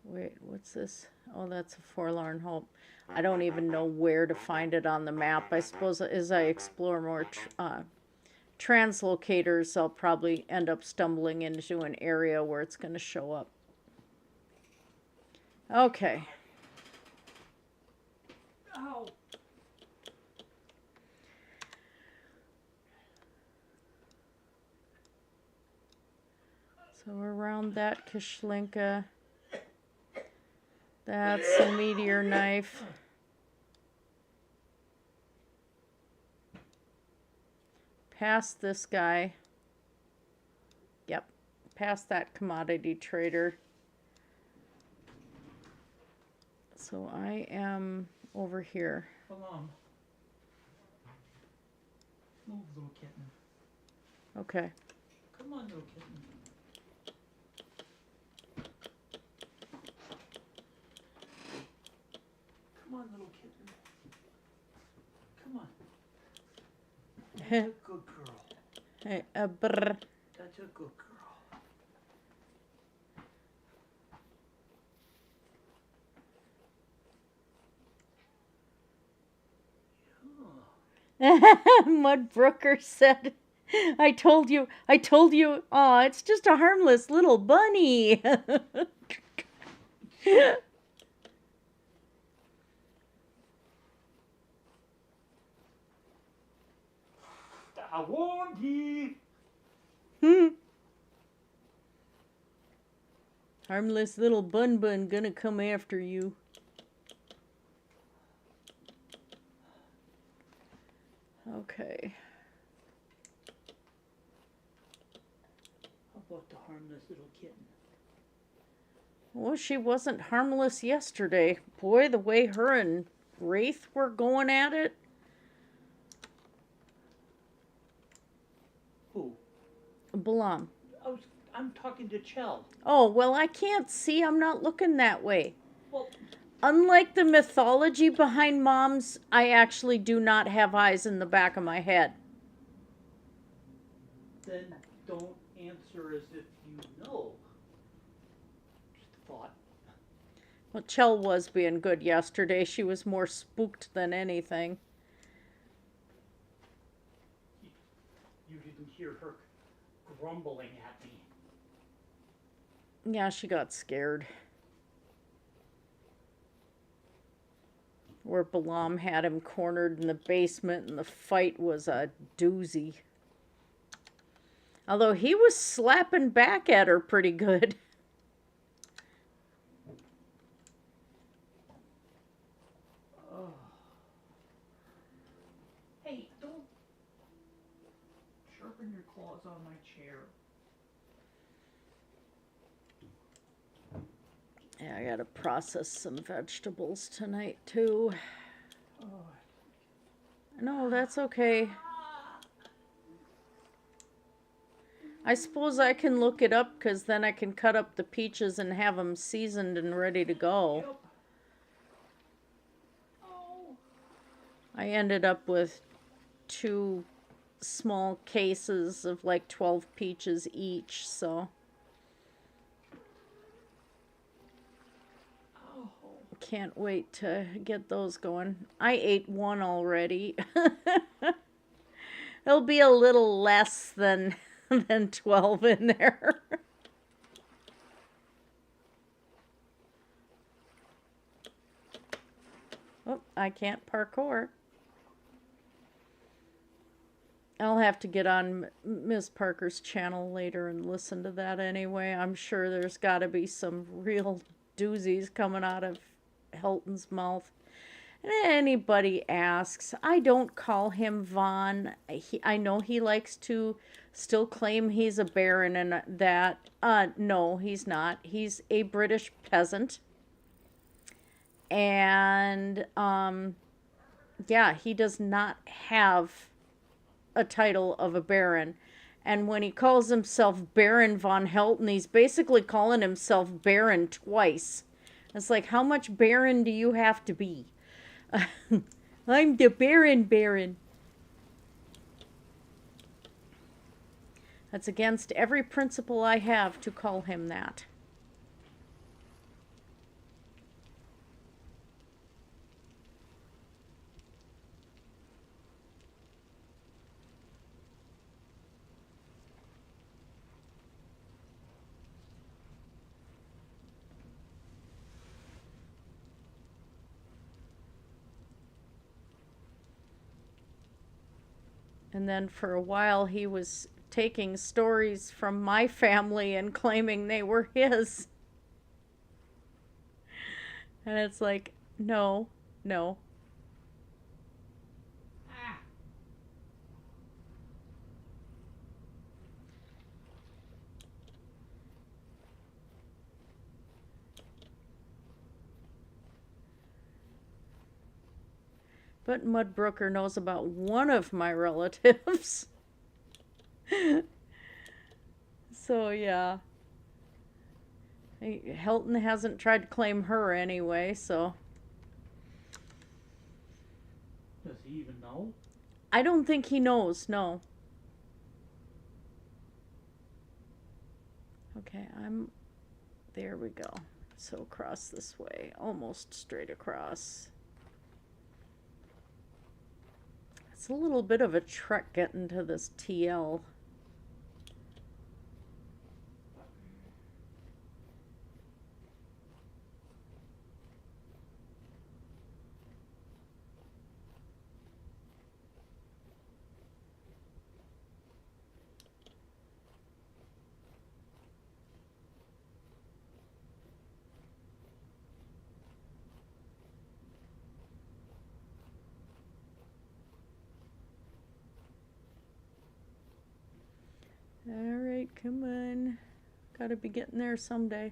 Wait, what's this? Oh, that's a Forlorn Hope. I don't even know where to find it on the map. I suppose as I explore more translocators, I'll probably end up stumbling into an area where it's going to show up. Okay. Ow. So we're around that Kishlinka. That's a meteor knife. Past this guy. Yep. Past that commodity trader. So I am over here. Come on. Move, little kitten. Okay. Come on, little kitten. Come on, little kitten. Come on. That's a good girl. Hey, brr. That's a good girl. Mudbrooker said, I told you, aw, it's just a harmless little bunny. I warned you. Harmless little bun gonna come after you. Okay. How about the harmless little kitten? Well, she wasn't harmless yesterday. Boy, the way her and Wraith were going at it. Who? Balaam. I'm talking to Chell. Oh, well, I can't see. I'm not looking that way. Well, Unlike the mythology behind moms, I actually do not have eyes in the back of my head. then don't answer as if you know. Just a thought. Well, Chell was being good yesterday. She was more spooked than anything. You didn't hear her grumbling at me. Yeah, she got scared. Where Balaam had him cornered in the basement and the fight was a doozy. Although he was slapping back at her pretty good. Oh. Hey, don't sharpen your claws on my chair. Yeah, I gotta process some vegetables tonight too. Oh. No, that's okay. I suppose I can look it up because then I can cut up the peaches and have them seasoned and ready to go. Yep. Oh. I ended up with 2 small cases of like 12 peaches each, so Oh. can't wait to get those going. I ate one already. There'll be a little less than 12 in there. Oh, I can't parkour. I'll have to get on Miss Parker's channel later and listen to that anyway. I'm sure there's got to be some real doozies coming out of Helton's mouth. And anybody asks, I don't call him Vaughn. I know he likes to still claim he's a baron and that. No, he's not. He's a British peasant. And, yeah, he does not have a title of a baron. And when he calls himself Baron von Helton, he's basically calling himself Baron twice. It's like, how much Baron do you have to be? I'm the Baron. That's against every principle I have to call him that. And then for a while he was taking stories from my family and claiming they were his. And it's like, no. Ah. But Mudbrooker knows about one of my relatives. So, yeah. Helton hasn't tried to claim her anyway, so. Does he even know? I don't think he knows, no. Okay, there we go. So across this way, almost straight across. It's a little bit of a trek getting to this TL. Alright, come on. Gotta be getting there someday.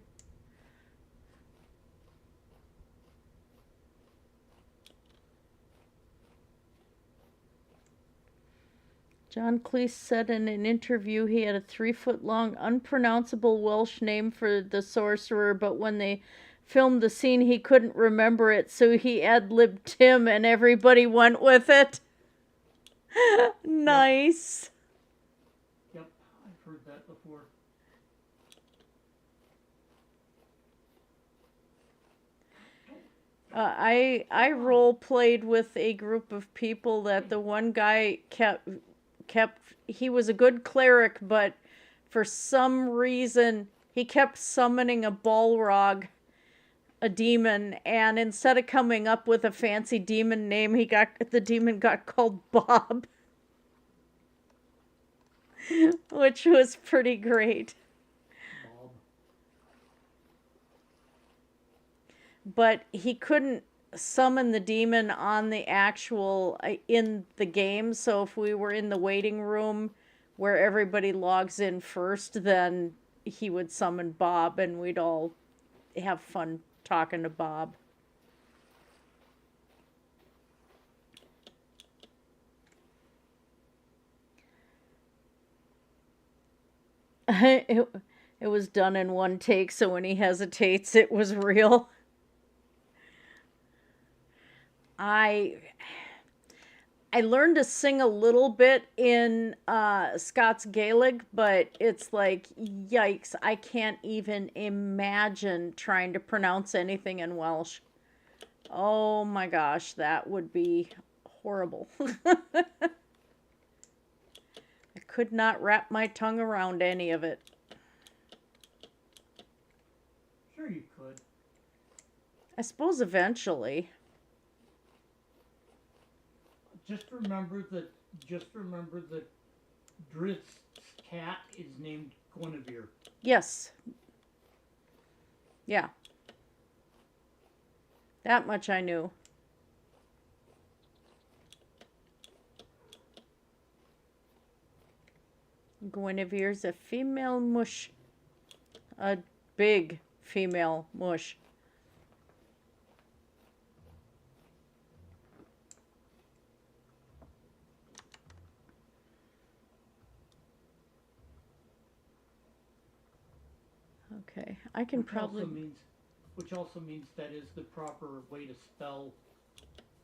John Cleese said in an interview he had a 3-foot-long, unpronounceable Welsh name for the sorcerer, but when they filmed the scene, he couldn't remember it, so he ad-libbed Tim, and everybody went with it. Nice. Yep, I've heard that before. I role played with a group of people that the one guy kept he was a good cleric, but for some reason he kept summoning a Balrog, a demon, and instead of coming up with a fancy demon name, the demon got called Bob. Which was pretty great. Bob. But he couldn't summon the demon on the actual in the game, so if we were in the waiting room where everybody logs in first, then he would summon Bob and we'd all have fun talking to Bob. It was done in one take, so when he hesitates, it was real. I learned to sing a little bit in Scots Gaelic, but it's like, yikes, I can't even imagine trying to pronounce anything in Welsh. Oh my gosh, that would be horrible. I could not wrap my tongue around any of it. Sure you could. I suppose eventually. Just remember that Drizzt cat is named Guinevere. Yes. Yeah. That much I knew. Guinevere's a female mush. A big female mush. Okay, I can probably... Which also means that is the proper way to spell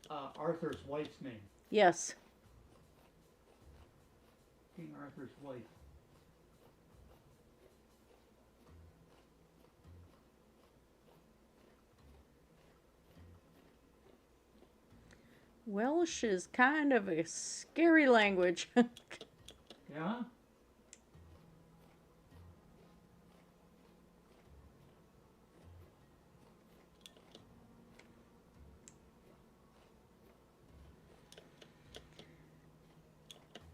Arthur's wife's name. Yes. King Arthur's wife. Welsh is kind of a scary language. Yeah?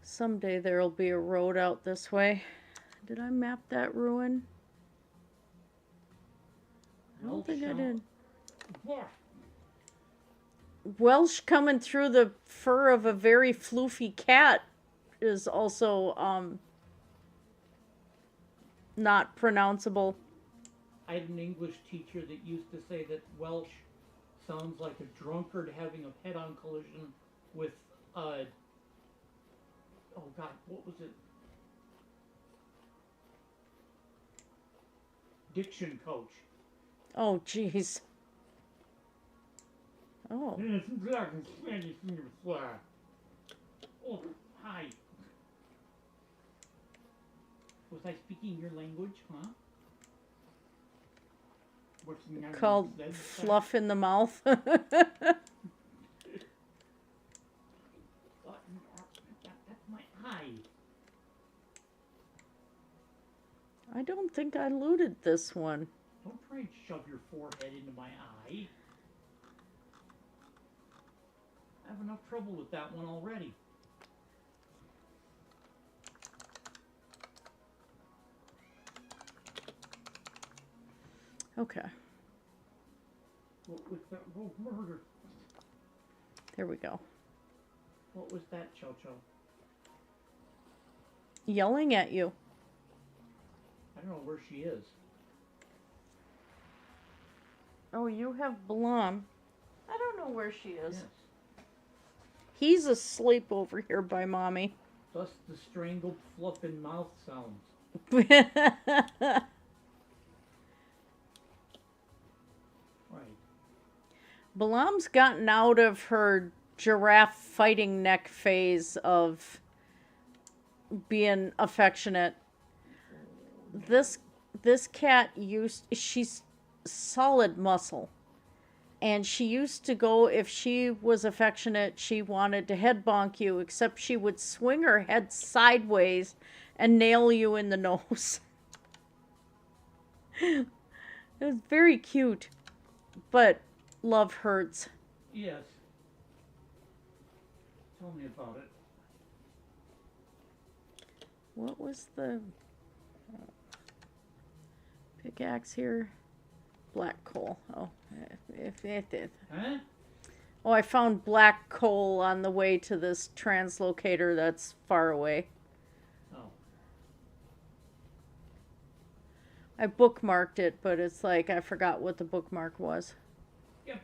Someday there'll be a road out this way. Did I map that ruin? I don't think I did. What? Welsh coming through the fur of a very floofy cat is also not pronounceable. I had an English teacher that used to say that Welsh sounds like a drunkard having a head-on collision with oh God, what was it? Diction coach. Oh, jeez. Oh. Oh, hi. Was I speaking your language, huh? Called fluff in the mouth. That's my eye. I don't think I looted this one. Don't try and shove your forehead into my eye. I have enough trouble with that one already. Okay. What was that? Oh, murder. There we go. What was that, Cho-Cho? Yelling at you. I don't know where she is. Oh, you have Blum. I don't know where she is. Yes. He's asleep over here by Mommy. Thus the strangled fluff and mouth sounds. Right. Balam's gotten out of her giraffe fighting neck phase of being affectionate. This cat she's solid muscle. And she used to go, if she was affectionate, she wanted to head bonk you, except she would swing her head sideways and nail you in the nose. It was very cute, but love hurts. Yes. Tell me about it. What was the pickaxe here? Black coal. Oh, Huh? oh, I found black coal on the way to this translocator that's far away. Oh. I bookmarked it, but it's like I forgot what the bookmark was. Yep.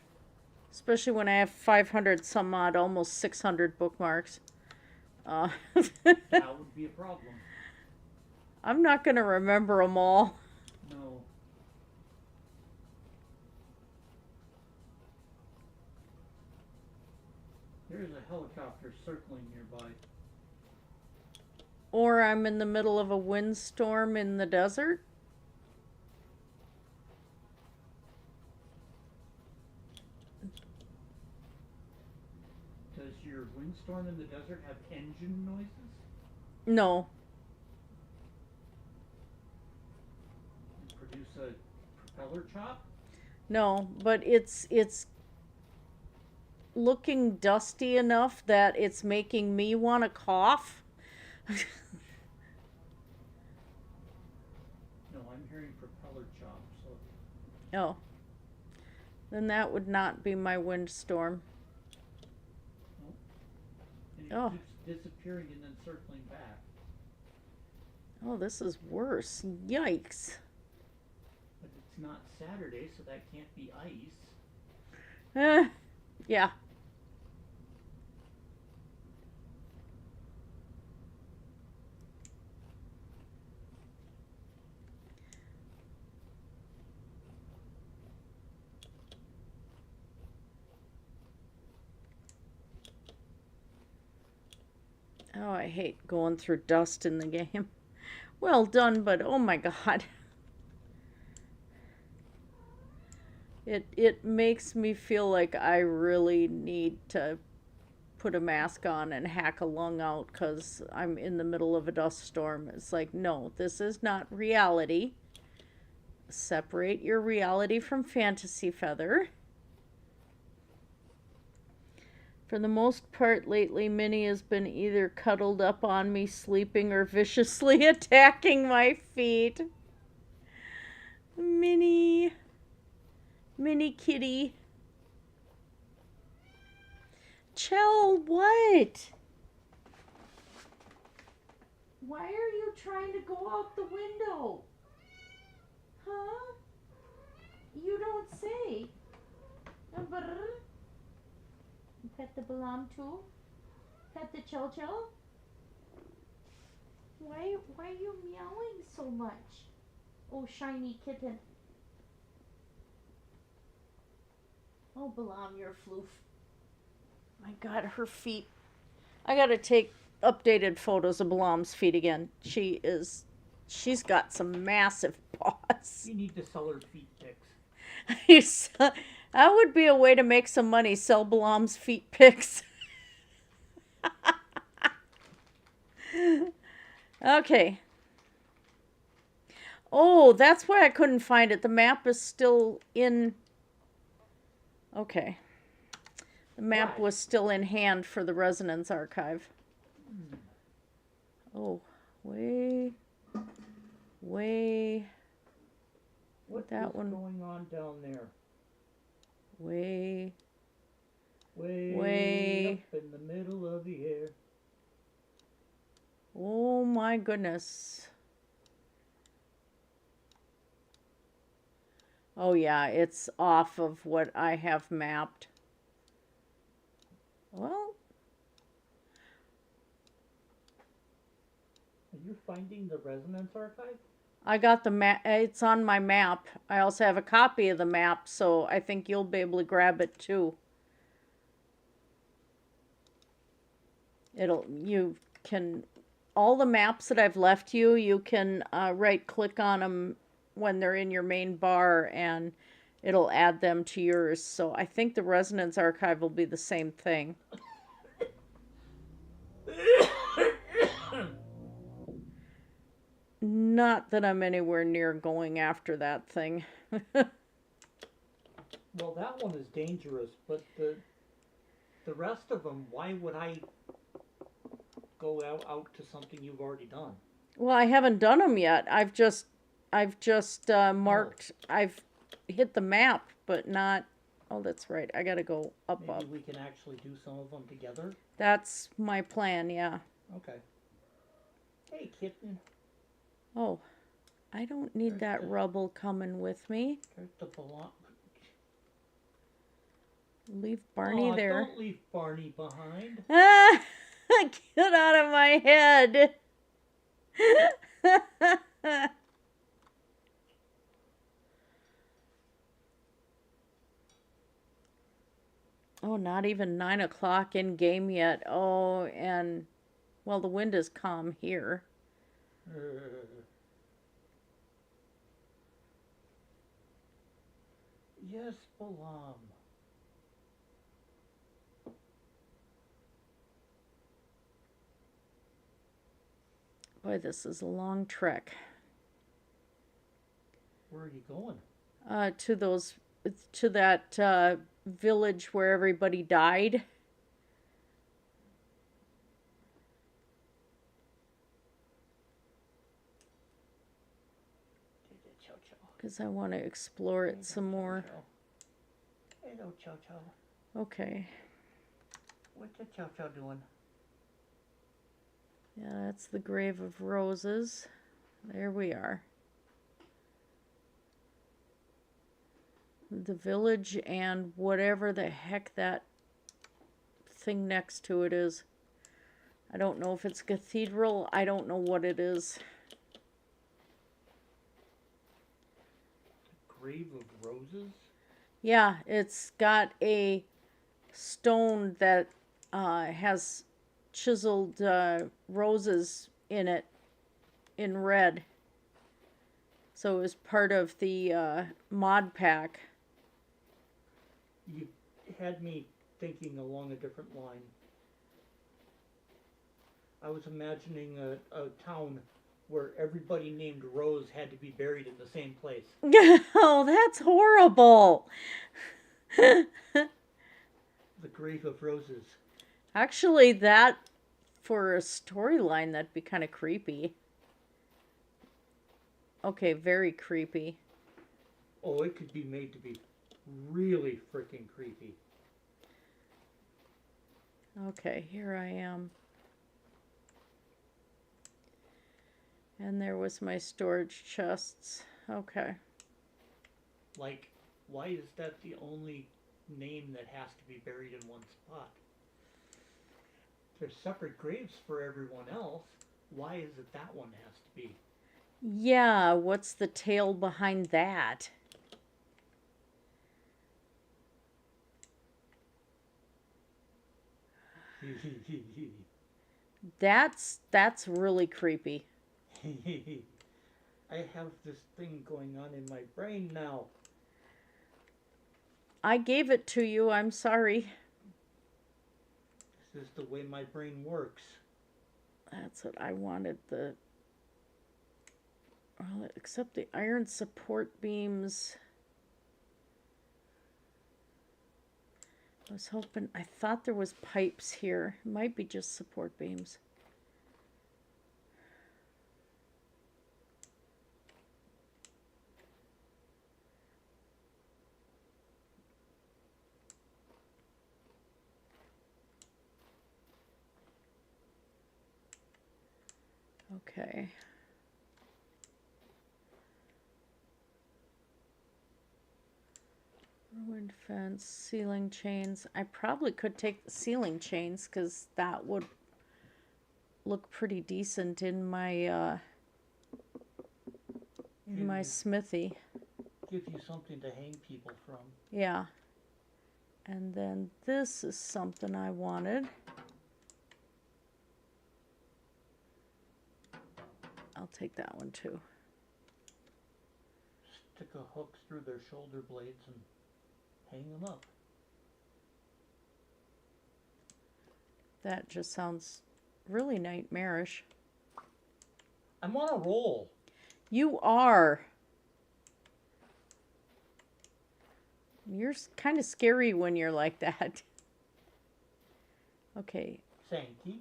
Especially when I have 500 some odd, almost 600 bookmarks. That would be a problem. I'm not going to remember them all. No. There's a helicopter circling nearby. Or I'm in the middle of a windstorm in the desert. Does your windstorm in the desert have engine noises? No. Produce a propeller chop? No, but it's looking dusty enough that it's making me want to cough. No, I'm hearing propeller chop. So. Oh. Then that would not be my windstorm. And it Oh. keeps disappearing and then circling back. Oh, this is worse. Yikes. But it's not Saturday, so that can't be ice. Yeah. Oh, I hate going through dust in the game. Well done, but oh my God. It makes me feel like I really need to put a mask on and hack a lung out because I'm in the middle of a dust storm. It's like, no, this is not reality. Separate your reality from fantasy, Feather. For the most part lately, Minnie has been either cuddled up on me sleeping or viciously attacking my feet. Minnie. Minnie kitty. Chell, what? Why are you trying to go out the window? Huh? You don't say. Pet the Balam too? Pet the Chell Chell? Why are you meowing so much? Oh, shiny kitten. Oh, Balam, you're a floof. My God, her feet. I gotta take updated photos of Balam's feet again. She's got some massive paws. You need to sell her feet pics. That would be a way to make some money. Sell Balam's feet pics. Okay. Oh, that's why I couldn't find it. The map is still in... Okay. The map Why? was still in hand for the Resonance Archive. Oh, way... What That is one. going on down there? Way up in the middle of the air. Oh my goodness. Oh yeah, it's off of what I have mapped. Well, Are you finding the resonance archive? I got the map. It's on my map. I also have a copy of the map, so I think you'll be able to grab it too. You can, all the maps that I've left you, you can right click on them when they're in your main bar and it'll add them to yours. So I think the resonance archive will be the same thing. Not that I'm anywhere near going after that thing. Well, that one is dangerous, but the rest of them, why would I go out to something you've already done? Well, I haven't done them yet. I've just marked. I've hit the map, but not. Oh, that's right. I gotta go up. Maybe we can actually do some of them together. That's my plan. Yeah. Okay. Hey, kitten. Oh, I don't need that rubble coming with me. There's the belong. Leave Barney there. Don't leave Barney behind. Ah, get out of my head. Oh, not even 9 o'clock in game yet. Oh, and well, the wind is calm here. Yes, Balam. Boy, this is a long trek. Where are you going? To that village where everybody died. Because I want to explore it some more. Hello, Chow Chow. Okay. What's the Chow Chow doing? Yeah, that's the grave of roses. There we are. The village and whatever the heck that thing next to it is. I don't know if it's a cathedral. I don't know what it is. Grave of Roses? Yeah, it's got a stone that has chiseled roses in it in red. So it was part of the mod pack. You had me thinking along a different line. I was imagining a town where everybody named Rose had to be buried in the same place. Oh, that's horrible. The Grave of Roses. Actually, that, for a storyline, that'd be kind of creepy. Okay, very creepy. Oh, it could be made to be really freaking creepy. Okay, here I am. And there was my storage chests. Okay. Like, why is that the only name that has to be buried in one spot? There's separate graves for everyone else. Why is it that one has to be? Yeah, what's the tale behind that? That's really creepy. I have this thing going on in my brain now. I gave it to you. I'm sorry. This is the way my brain works. That's what I wanted. Well, except the iron support beams. I was hoping, I thought there was pipes here. It might be just support beams. Okay. Ruined fence, ceiling chains. I probably could take the ceiling chains because that would look pretty decent in my smithy. Gives you something to hang people from. Yeah. And then this is something I wanted. I'll take that one too. Stick a hook through their shoulder blades and hang them up. That just sounds really nightmarish. I'm on a roll. You are. You're kind of scary when you're like that. Okay. Sankey.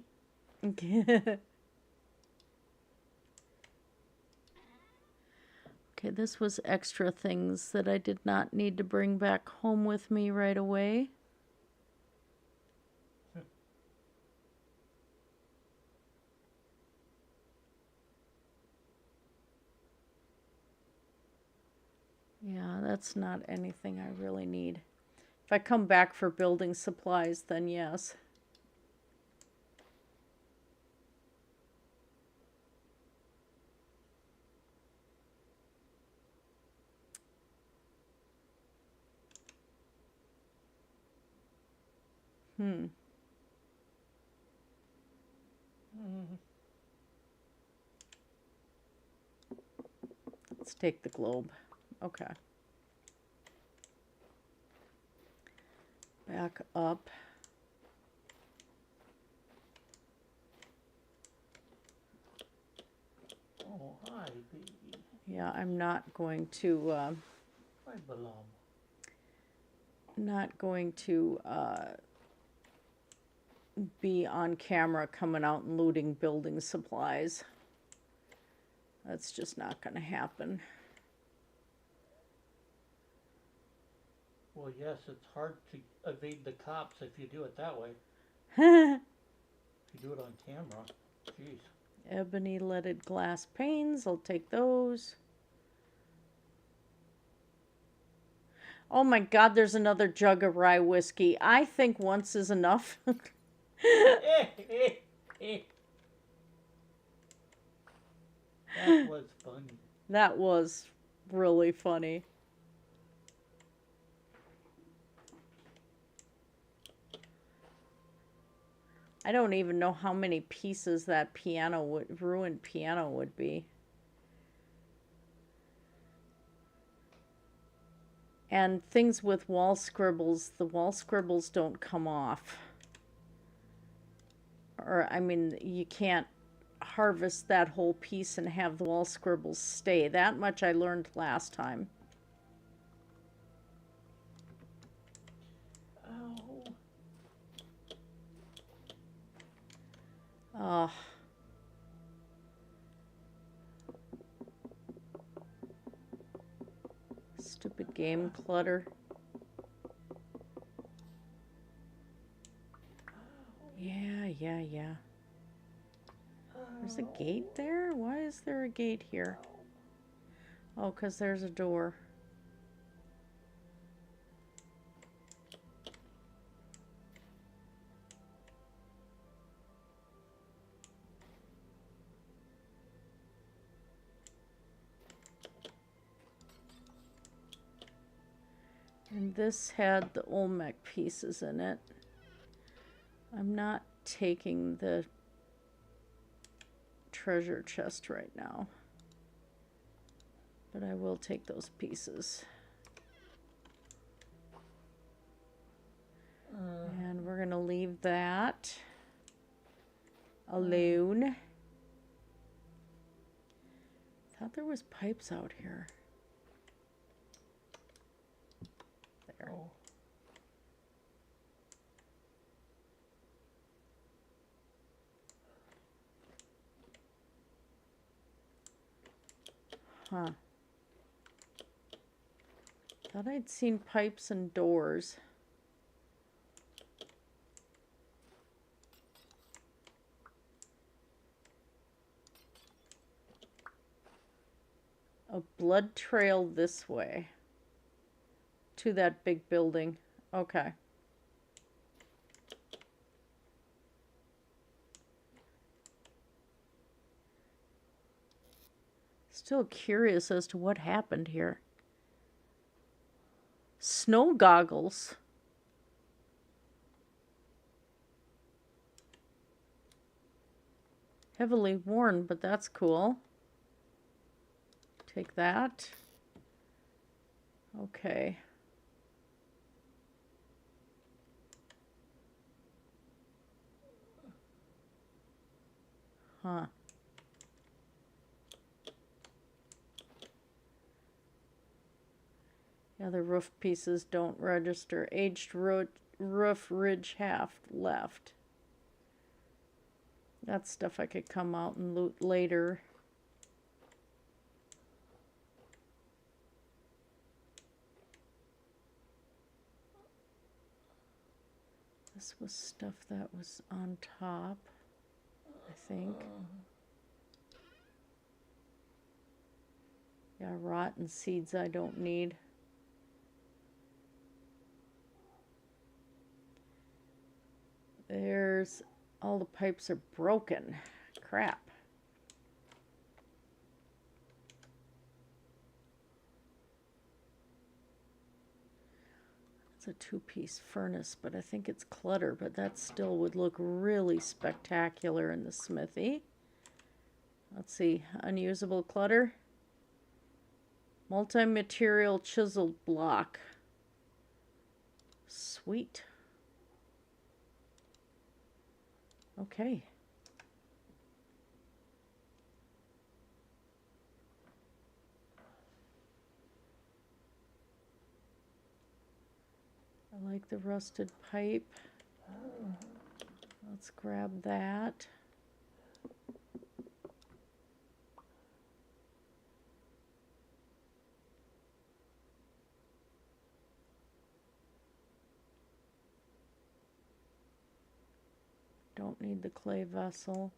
Okay, this was extra things that I did not need to bring back home with me right away. Yeah, that's not anything I really need. If I come back for building supplies, then yes. Let's take the globe. Okay. Back up. Oh, hi, baby. Yeah, I'm not going to Hi, belong. Be on camera coming out and looting building supplies. That's just not going to happen. Well, yes, it's hard to evade the cops if you do it that way. Ebony If you do it on camera, jeez. leaded glass panes, I'll take those. Oh my God, there's another jug of rye whiskey. I think once is enough. That was funny. That was really funny. I don't even know how many pieces that ruined piano would be. And things with wall scribbles, the wall scribbles don't come off. Or, I mean, you can't harvest that whole piece and have the wall scribbles stay. That much I learned last time. Ow. Ugh. Stupid game clutter. Yeah. There's a gate there? Why is there a gate here? Oh, because there's a door. And this had the Olmec pieces in it. I'm not taking the treasure chest right now, but I will take those pieces. And we're gonna leave that alone. Thought there was pipes out here. There. Oh. Huh. Thought I'd seen pipes and doors. A blood trail this way to that big building. Okay. Still curious as to what happened here. Snow goggles. Heavily worn, but that's cool. Take that. Okay. Huh. Yeah, the roof pieces don't register. Aged roof ridge half left. That's stuff I could come out and loot later. This was stuff that was on top, I think. Yeah, rotten seeds I don't need. There's, all the pipes are broken. Crap. It's a two-piece furnace, but I think it's clutter, but that still would look really spectacular in the smithy. Let's see, unusable clutter. Multi-material chiseled block. Sweet. Okay. I like the rusted pipe. Let's grab that. Don't need the clay vessel.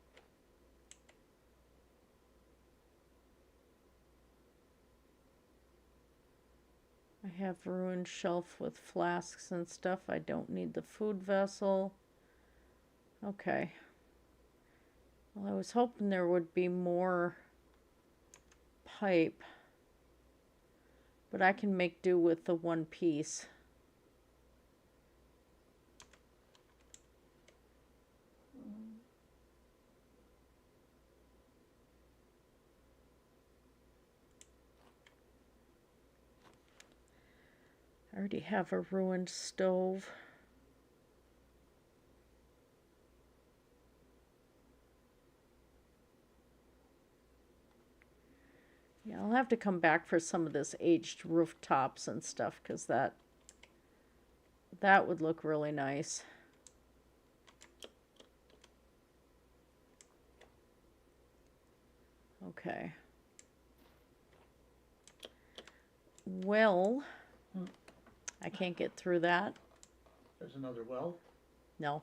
I have ruined shelf with flasks and stuff. I don't need the food vessel. Okay. Well, I was hoping there would be more pipe, but I can make do with the one piece. I already have a ruined stove. Yeah, I'll have to come back for some of this aged rooftops and stuff, because that would look really nice. Okay. Well, I can't get through that. There's another well? No.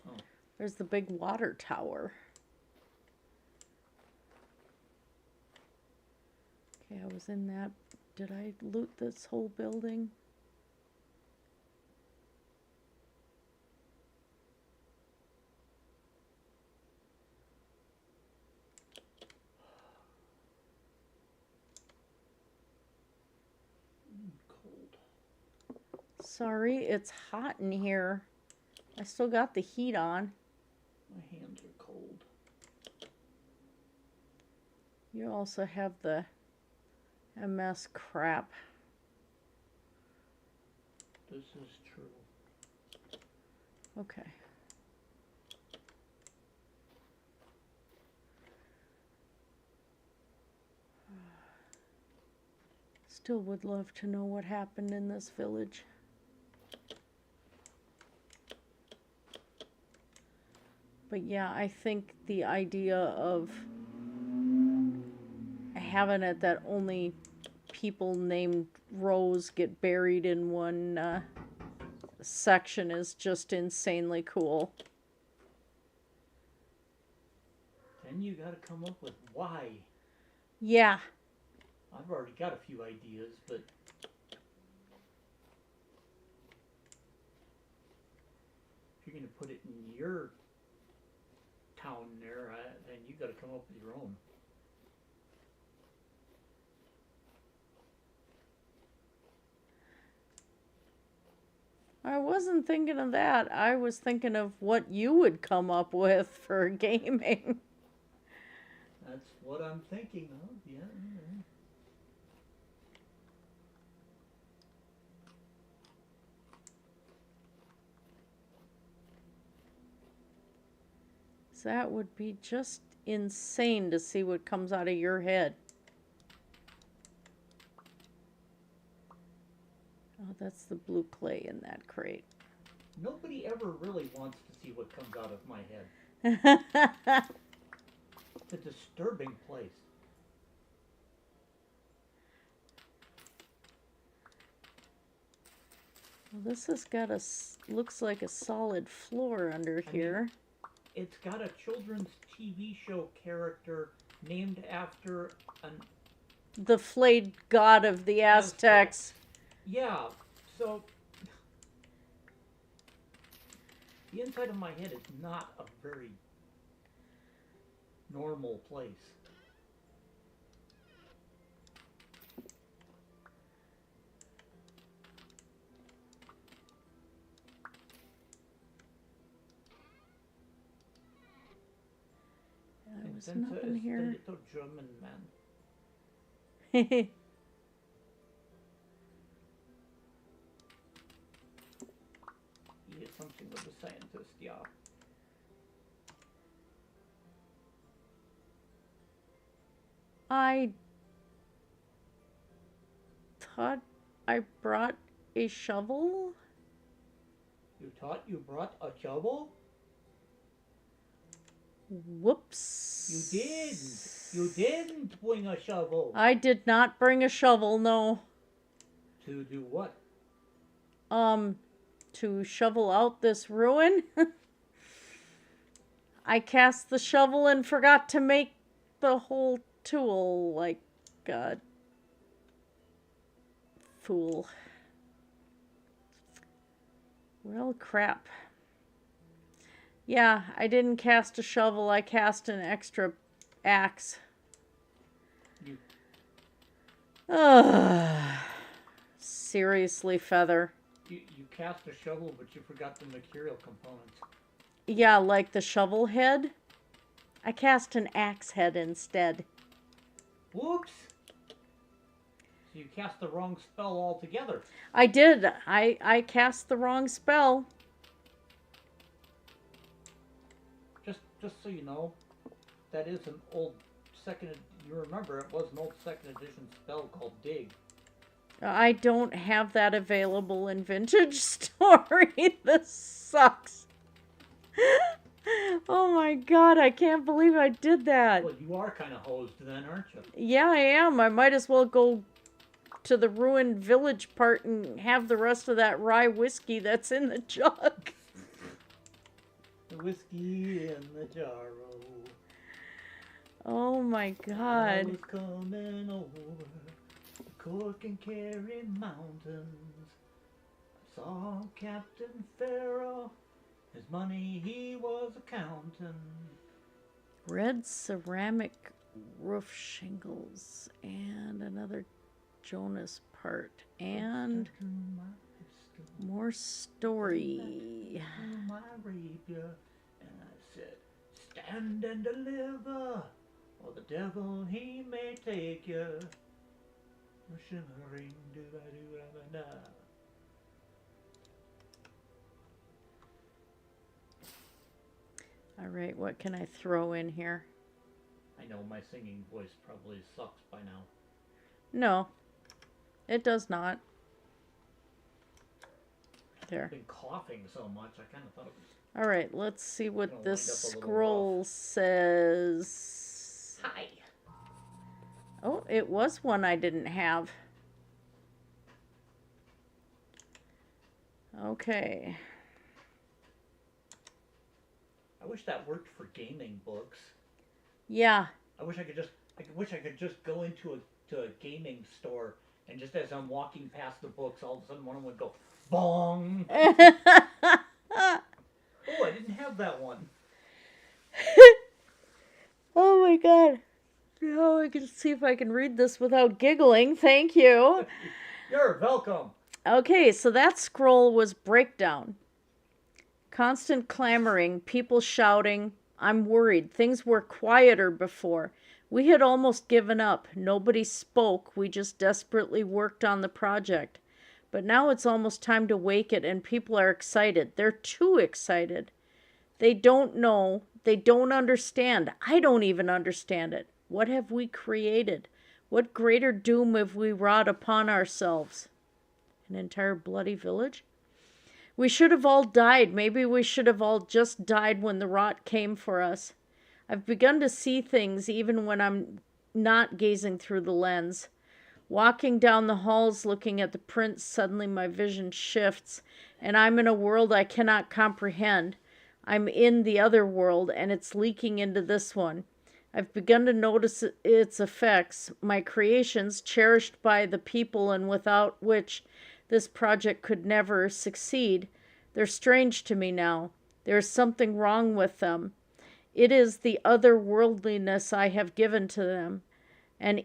Oh. There's the big water tower. Okay, I was in that. Did I loot this whole building? Cold. Sorry, it's hot in here. I still got the heat on. My hands are cold. You also have the MS crap. This is true. Okay. Still would love to know what happened in this village. But yeah, I think the idea of having it that only people named Rose get buried in one section is just insanely cool. Then you gotta come up with why. Yeah. I've already got a few ideas, but you're going to put it in your town there, then you got to come up with your own. I wasn't thinking of that. I was thinking of what you would come up with for gaming. That's what I'm thinking of, yeah. That would be just insane to see what comes out of your head. Oh, that's the blue clay in that crate. Nobody ever really wants to see what comes out of my head. It's a disturbing place. Well, this has got looks like a solid floor under here. It's got a children's TV show character named after the flayed god of the Aztecs. Yeah, so the inside of my head is not a very normal place. There's nothing here. The German man. He is something of a scientist, yeah. I thought I brought a shovel. You thought you brought a shovel? Whoops. You didn't. You didn't bring a shovel. I did not bring a shovel, no. To do what? To shovel out this ruin. I cast the shovel and forgot to make the whole tool, like a fool. Well, crap. Yeah, I didn't cast a shovel. I cast an extra axe. Seriously, Feather. You cast a shovel, but you forgot the material components. Yeah, like the shovel head. I cast an axe head instead. Whoops! So you cast the wrong spell altogether. I did. I cast the wrong spell. Just so you know, that is an old you remember it was an old 2nd edition spell called Dig. I don't have that available in Vintage Story. This sucks. Oh my god, I can't believe I did that. Well, you are kind of hosed then, aren't you? Yeah, I am. I might as well go to the ruined village part and have the rest of that rye whiskey that's in the jug. The whiskey in the jar. Oh my god. I was coming over the Cork and Kerry mountains. I saw Captain Farrell. His money he was a-counting. Red ceramic roof shingles and another Jonas part and more story. My rapier, and I said, stand and deliver, or the devil he may take you. Shimmering do-ba-do-ba-ba-da. All right, what can I throw in here? I know my singing voice probably sucks by now. No, it does not. There. I've been coughing so much, I kind of thought it was... All right, let's see what Gonna this wind up a little scroll says. Hi! Oh, it was one I didn't have. Okay. I wish that worked for gaming books. Yeah. I wish I could just go into a gaming store and just as I'm walking past the books, all of a sudden one of them would go bong. have that one. Oh my god. Now I can see if I can read this without giggling. Thank you. You're welcome. Okay, so that scroll was breakdown. Constant clamoring, people shouting. I'm worried. Things were quieter before. We had almost given up. Nobody spoke. We just desperately worked on the project. But now it's almost time to wake it, and people are excited. They're too excited. They don't know. They don't understand. I don't even understand it. What have we created? What greater doom have we wrought upon ourselves? An entire bloody village? We should have all died. Maybe we should have all just died when the rot came for us. I've begun to see things even when I'm not gazing through the lens. Walking down the halls looking at the prints, suddenly my vision shifts, and I'm in a world I cannot comprehend. I'm in the other world, and it's leaking into this one. I've begun to notice its effects, my creations, cherished by the people and without which this project could never succeed. They're strange to me now. There is something wrong with them. It is the otherworldliness I have given to them. And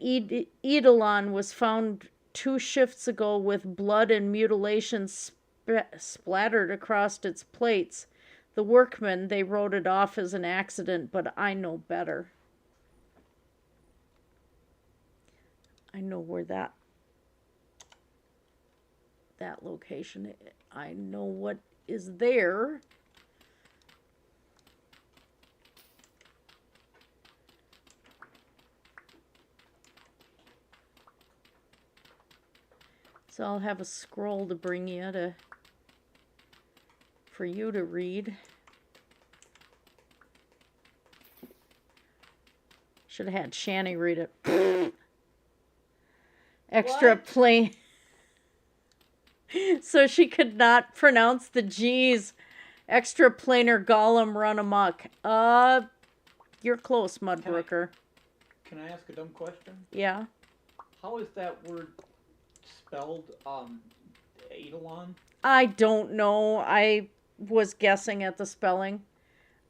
Eidolon was found 2 shifts ago with blood and mutilation splattered across its plates. The workmen, they wrote it off as an accident, but I know better. I know where that location is. I know what is there. So I'll have a scroll to bring you for you to read. Should have had Shani read it. Extra plain. So she could not pronounce the G's. Extra planar Gollum run amok. You're close, Mudbrooker. Can I ask a dumb question? Yeah. How is that word spelled, Eidolon? I don't know. I was guessing at the spelling.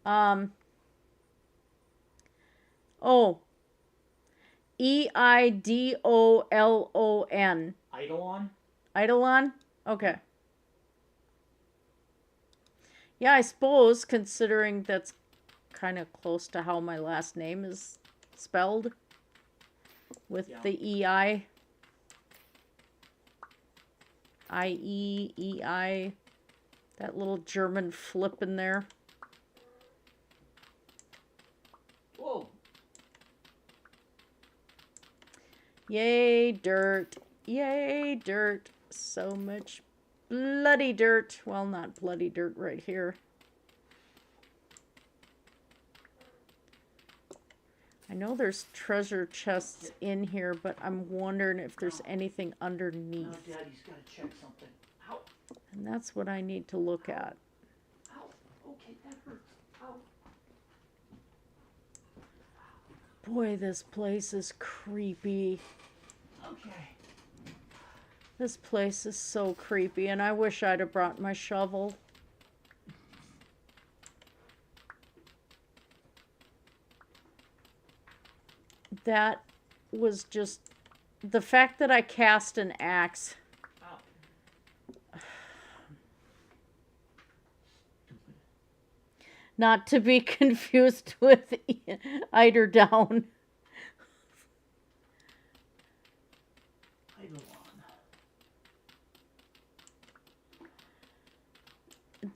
Eidolon. Eidolon? Eidolon? Okay. Yeah, I suppose, considering that's kind of close to how my last name is spelled. With the EI. I-E-E-I. That little German flip in there. Whoa. Yay, dirt. Yay, dirt. So much bloody dirt. Well, not bloody dirt right here. I know there's treasure chests in here, but I'm wondering if there's anything underneath. Now Daddy's got to check something. Ow. And that's what I need to look at. Ow. Okay, that hurts. Ow. Boy, this place is creepy. Okay. This place is so creepy, and I wish I'd have brought my shovel. That was just... The fact that I cast an axe... Ow. Not to be confused with Eiderdown.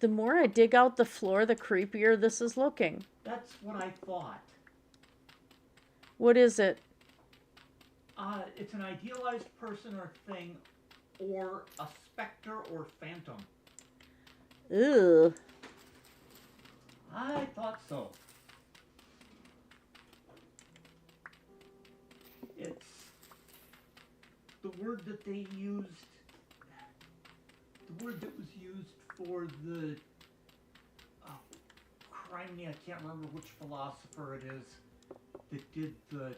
The more I dig out the floor, the creepier this is looking. That's what I thought. What is it? It's an idealized person or thing, or a specter or phantom. Ew. I thought so. It's the word that they used, the word that was used for the, criminy, I can't remember which philosopher it is that did the,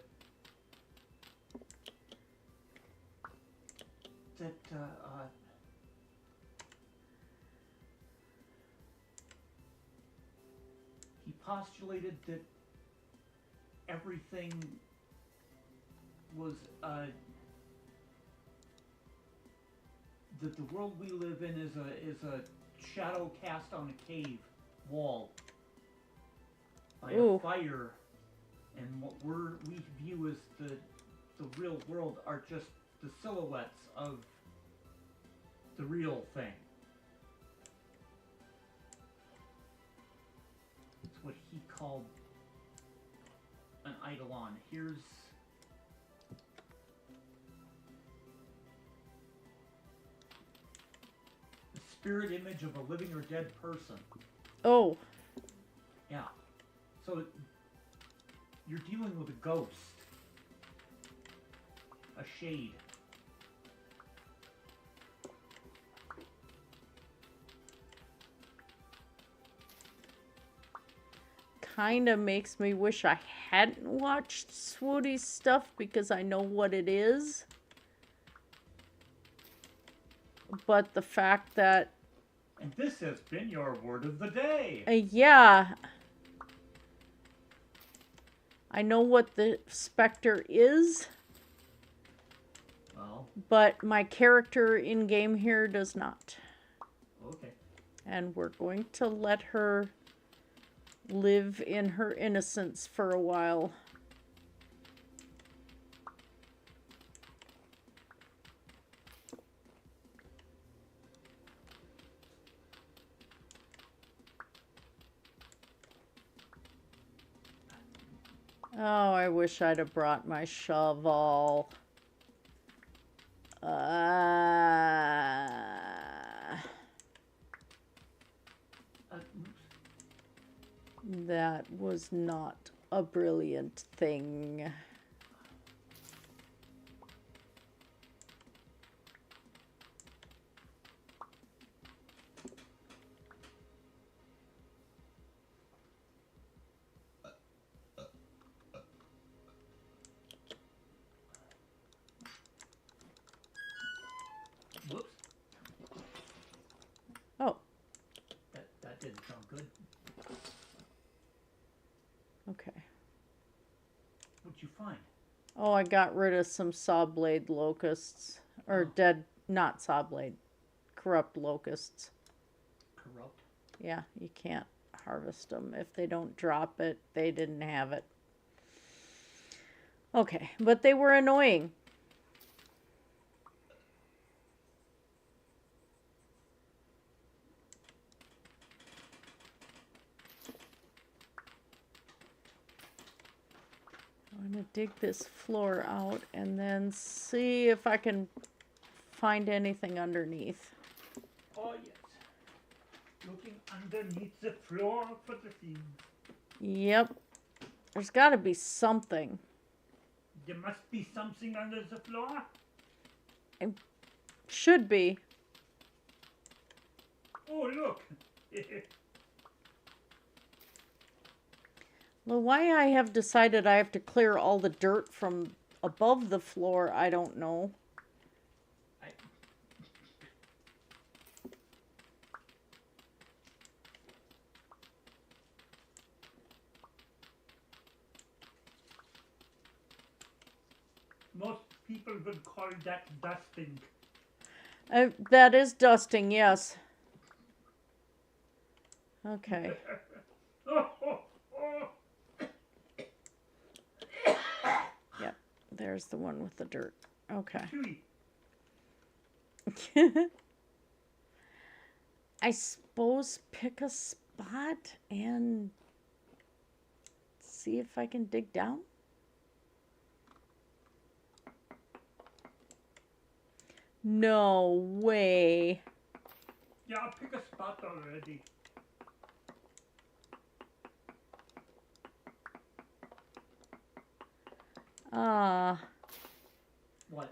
postulated that everything was that the world we live in is a shadow cast on a cave wall by Ooh. a fire, and what we view as the real world are just the silhouettes of the real thing. It's what he called an eidolon. Here's the spirit image of a living or dead person. Oh. Yeah. So you're dealing with a ghost. A shade. Kind of makes me wish I hadn't watched Swooty's stuff because I know what it is. But the fact that... And this has been your word of the day. Yeah. I know what the specter is. Well. But my character in game here does not. Okay. And we're going to let her live in her innocence for a while. Oh, I wish I'd have brought my shovel. That was not a brilliant thing. Whoops. Oh. That didn't sound good. Okay. What'd you find? Oh, I got rid of some saw blade locusts. Or dead, not saw blade. Corrupt locusts. Corrupt? Yeah, you can't harvest them. If they don't drop it, they didn't have it. Okay, but they were annoying. I'm going to dig this floor out and then see if I can find anything underneath. Oh, yes. Looking underneath the floor for the things. Yep. There's got to be something. There must be something under the floor. It should be. Oh, look. Well, why I have decided I have to clear all the dirt from above the floor, I don't know. Most people would call that dusting. That is dusting, yes. Okay. Yep, there's the one with the dirt. Okay. I suppose pick a spot and see if I can dig down. No way. Yeah, I'll pick a spot already. What?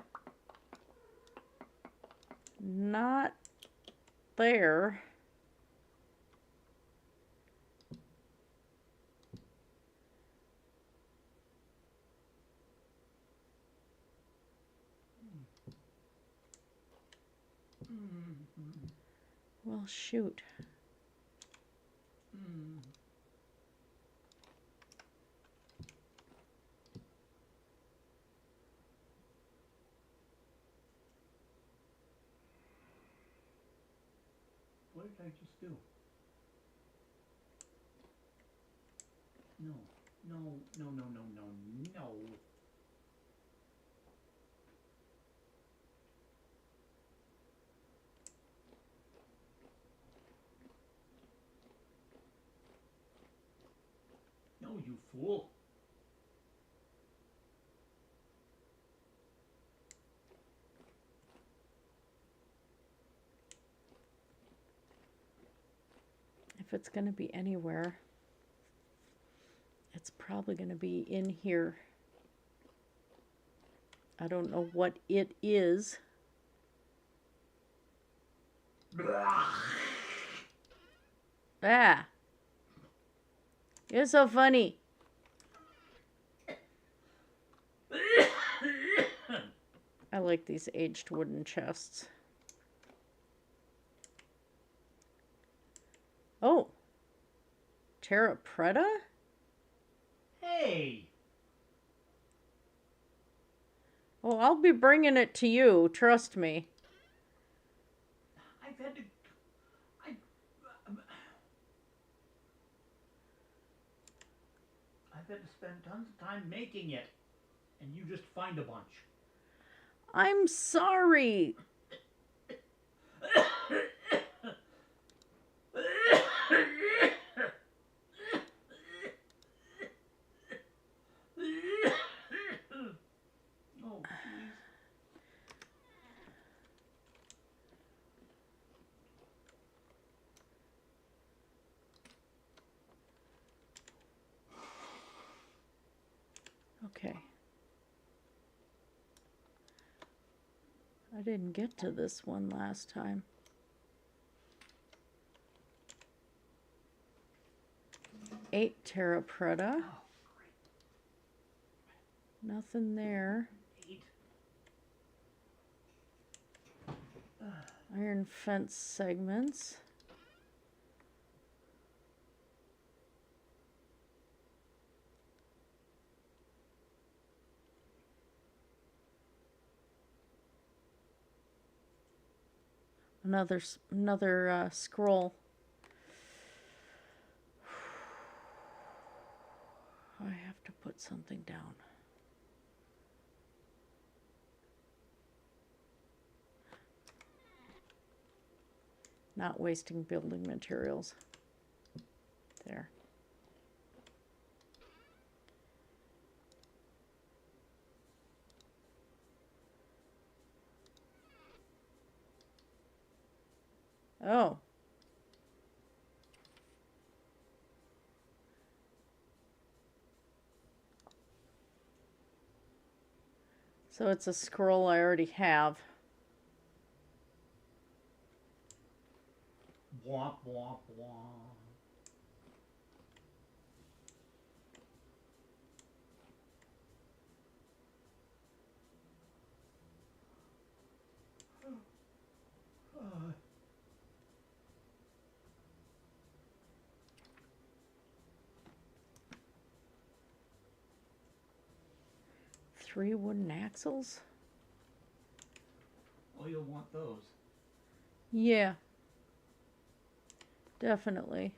Not there. Well, shoot. What did I just do? No, no, no, no, no, no, no. No, you fool. If it's going to be anywhere, it's probably going to be in here. I don't know what it is. Ah. You're so funny. I like these aged wooden chests. Oh. Terra Preta? Hey! Oh, I'll be bringing it to you. Trust me. I've had to... I've had to spend tons of time making it, and you just find a bunch. I'm sorry. Oh, jeez. Okay. I didn't get to this one last time. Eight Terra Preta. Oh, Nothing there. great. 8. Iron fence segments. Another scroll. I have to put something down. Not wasting building materials. There. Oh. So it's a scroll I already have. Womp, womp, womp. Three wooden axles? Oh, you'll want those. Yeah. Definitely.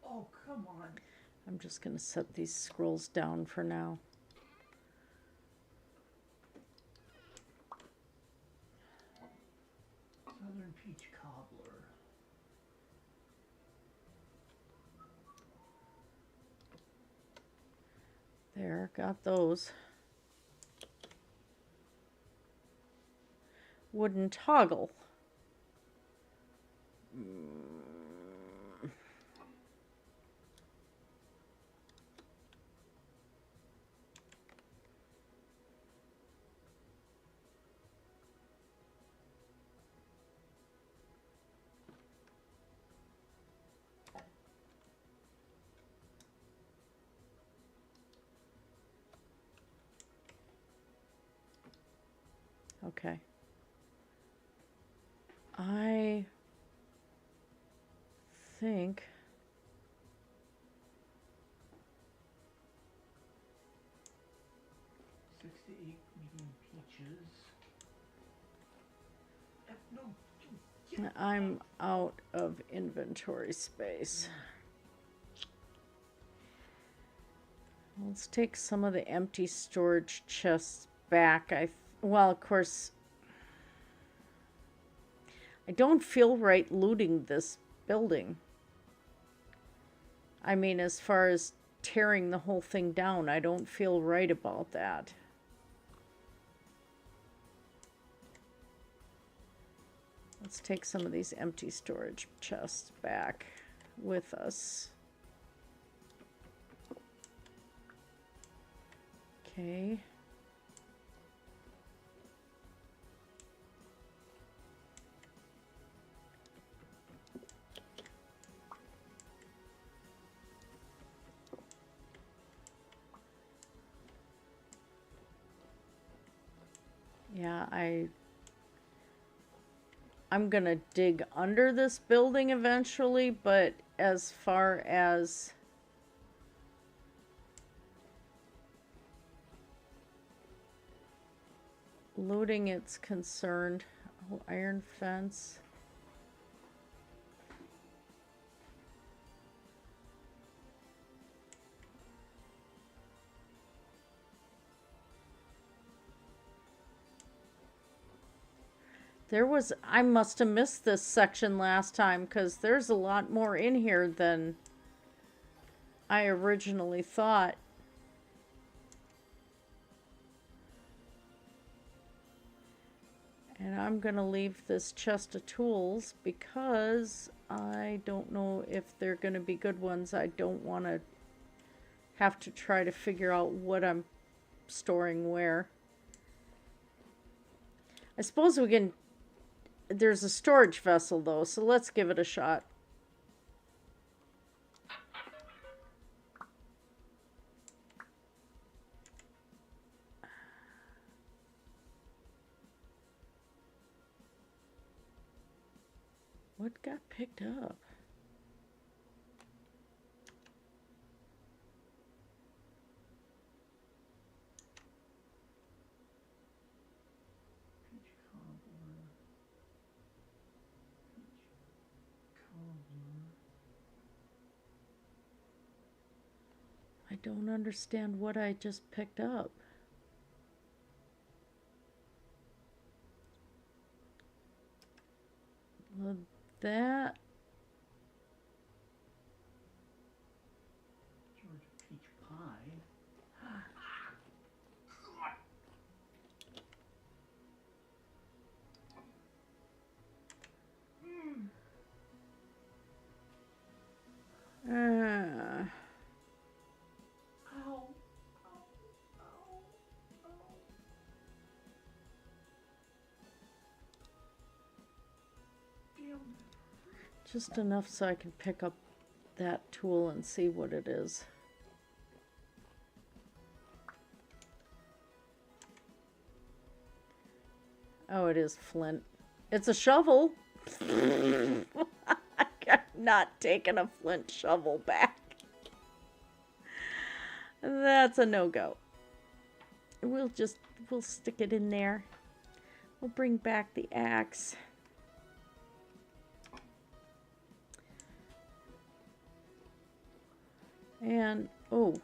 Oh, come on. I'm just going to set these scrolls down for now. Southern Peach Cobbler. There, got those. Wooden toggle. Okay. I think I'm out of inventory space. Let's take some of the empty storage chests back. Well, of course, I don't feel right looting this building. I mean, as far as tearing the whole thing down, I don't feel right about that. Let's take some of these empty storage chests back with us. Okay. Yeah, I'm gonna dig under this building eventually, but as far as looting it's concerned, oh, iron fence. I must have missed this section last time because there's a lot more in here than I originally thought. And I'm going to leave this chest of tools because I don't know if they're going to be good ones. I don't want to have to try to figure out what I'm storing where. I suppose we can... There's a storage vessel though, so let's give it a shot. What got picked up? I don't understand what I just picked up. Well, that... George peach pie. Uh, Ow. Damn. just enough so I can pick up that tool and see what it is. Oh, it is flint. It's a shovel. I'm not taking a flint shovel back. That's a no-go. We'll stick it in there. We'll bring back the axe. And, oh,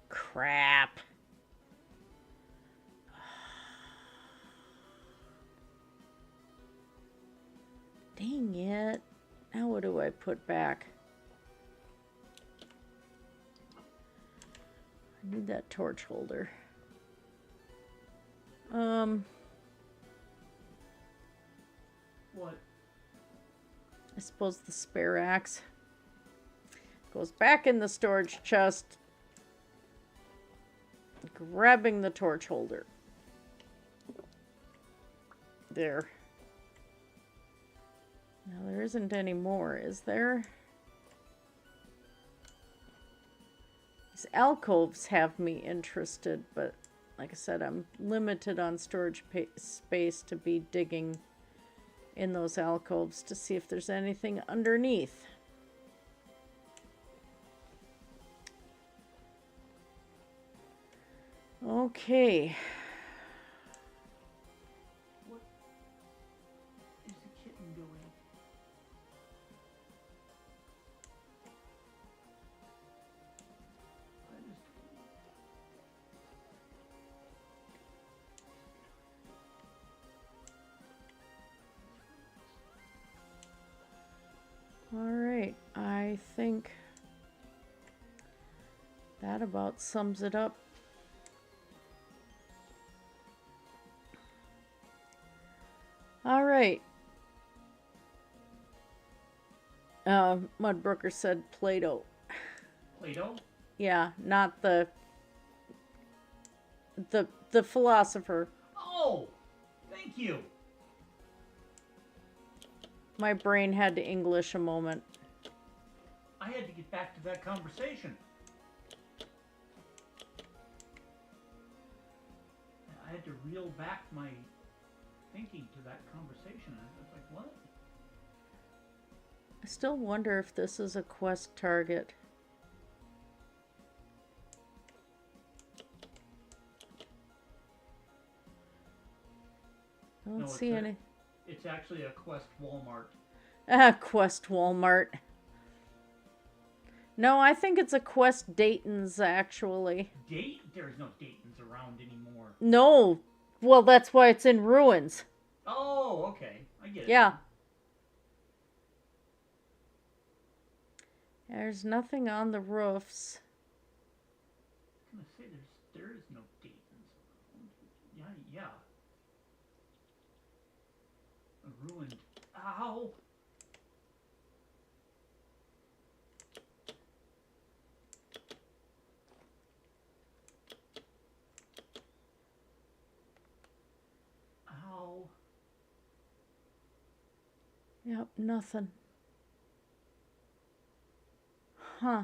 crap. Dang it. Now what do I put back? I need that torch holder. What? I suppose the spare axe goes back in the storage chest, grabbing the torch holder. There. Now there isn't any more, is there? These alcoves have me interested, but like I said, I'm limited on storage space to be digging in those alcoves to see if there's anything underneath. Okay. What is the kitten doing? think that about sums it up. All right. Mudbrooker said Plato. Plato? Yeah, not the philosopher. Oh, thank you. My brain had to English a moment. I had to get back to that conversation. I had to reel back my thinking to that conversation. I was like, what? I still wonder if this is a quest target. I don't see any. It's actually a Quest Walmart. Quest Walmart. No, I think it's a Quest Dayton's, actually. There's no Dayton's around anymore. No. Well, that's why it's in ruins. Oh, okay. I get it. Yeah. There's nothing on the roofs. I was going to say, there is no Dayton's around. Yeah. A ruined... Ow! Ow. Yep, nothing. Huh.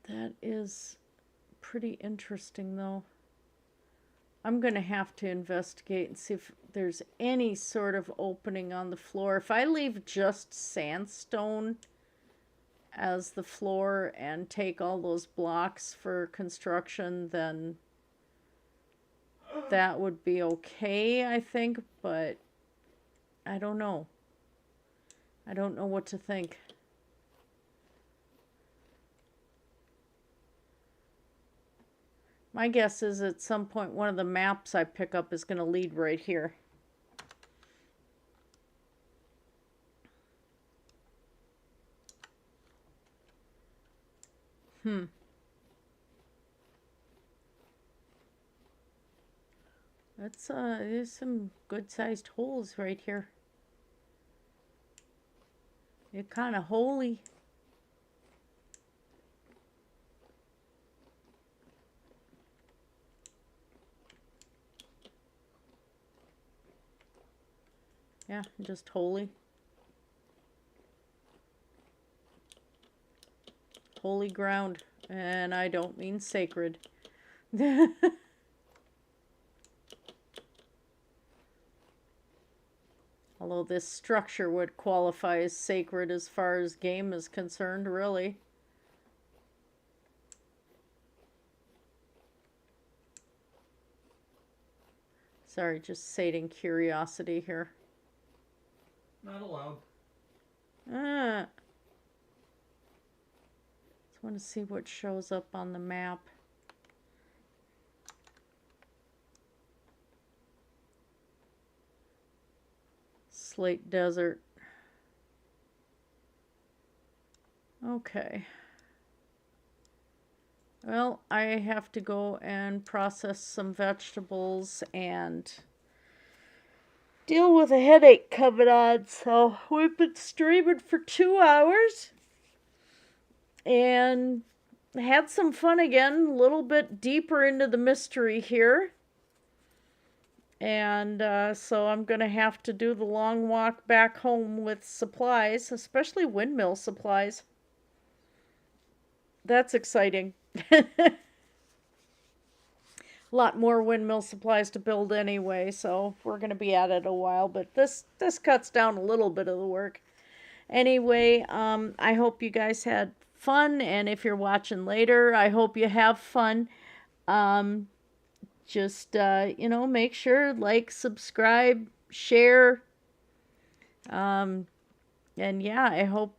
That is pretty interesting, though. I'm going to have to investigate and see if there's any sort of opening on the floor. If I leave just sandstone as the floor and take all those blocks for construction, then that would be okay, I think, but I don't know. I don't know what to think. My guess is at some point one of the maps I pick up is going to lead right here. There's some good-sized holes right here. They're kind of holy. Yeah, just holy. Holy ground. And I don't mean sacred. Although this structure would qualify as sacred as far as game is concerned, really. Sorry, just sating curiosity here. Not allowed. Just want to see what shows up on the map. Slate Desert. Okay. Well, I have to go and process some vegetables and deal with a headache coming on. So we've been streaming for 2 hours and had some fun again, a little bit deeper into the mystery here. And so I'm going to have to do the long walk back home with supplies, especially windmill supplies. That's exciting. A lot more windmill supplies to build anyway, so we're going to be at it a while, but this cuts down a little bit of the work. Anyway, I hope you guys had fun, and if you're watching later, I hope you have fun. just, make sure, like, subscribe, share. And yeah, I hope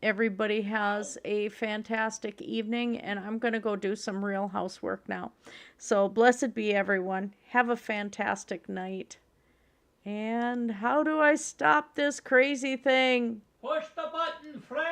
everybody has a fantastic evening, and I'm going to go do some real housework now. So blessed be everyone. Have a fantastic night. And how do I stop this crazy thing? Push the button, Frank!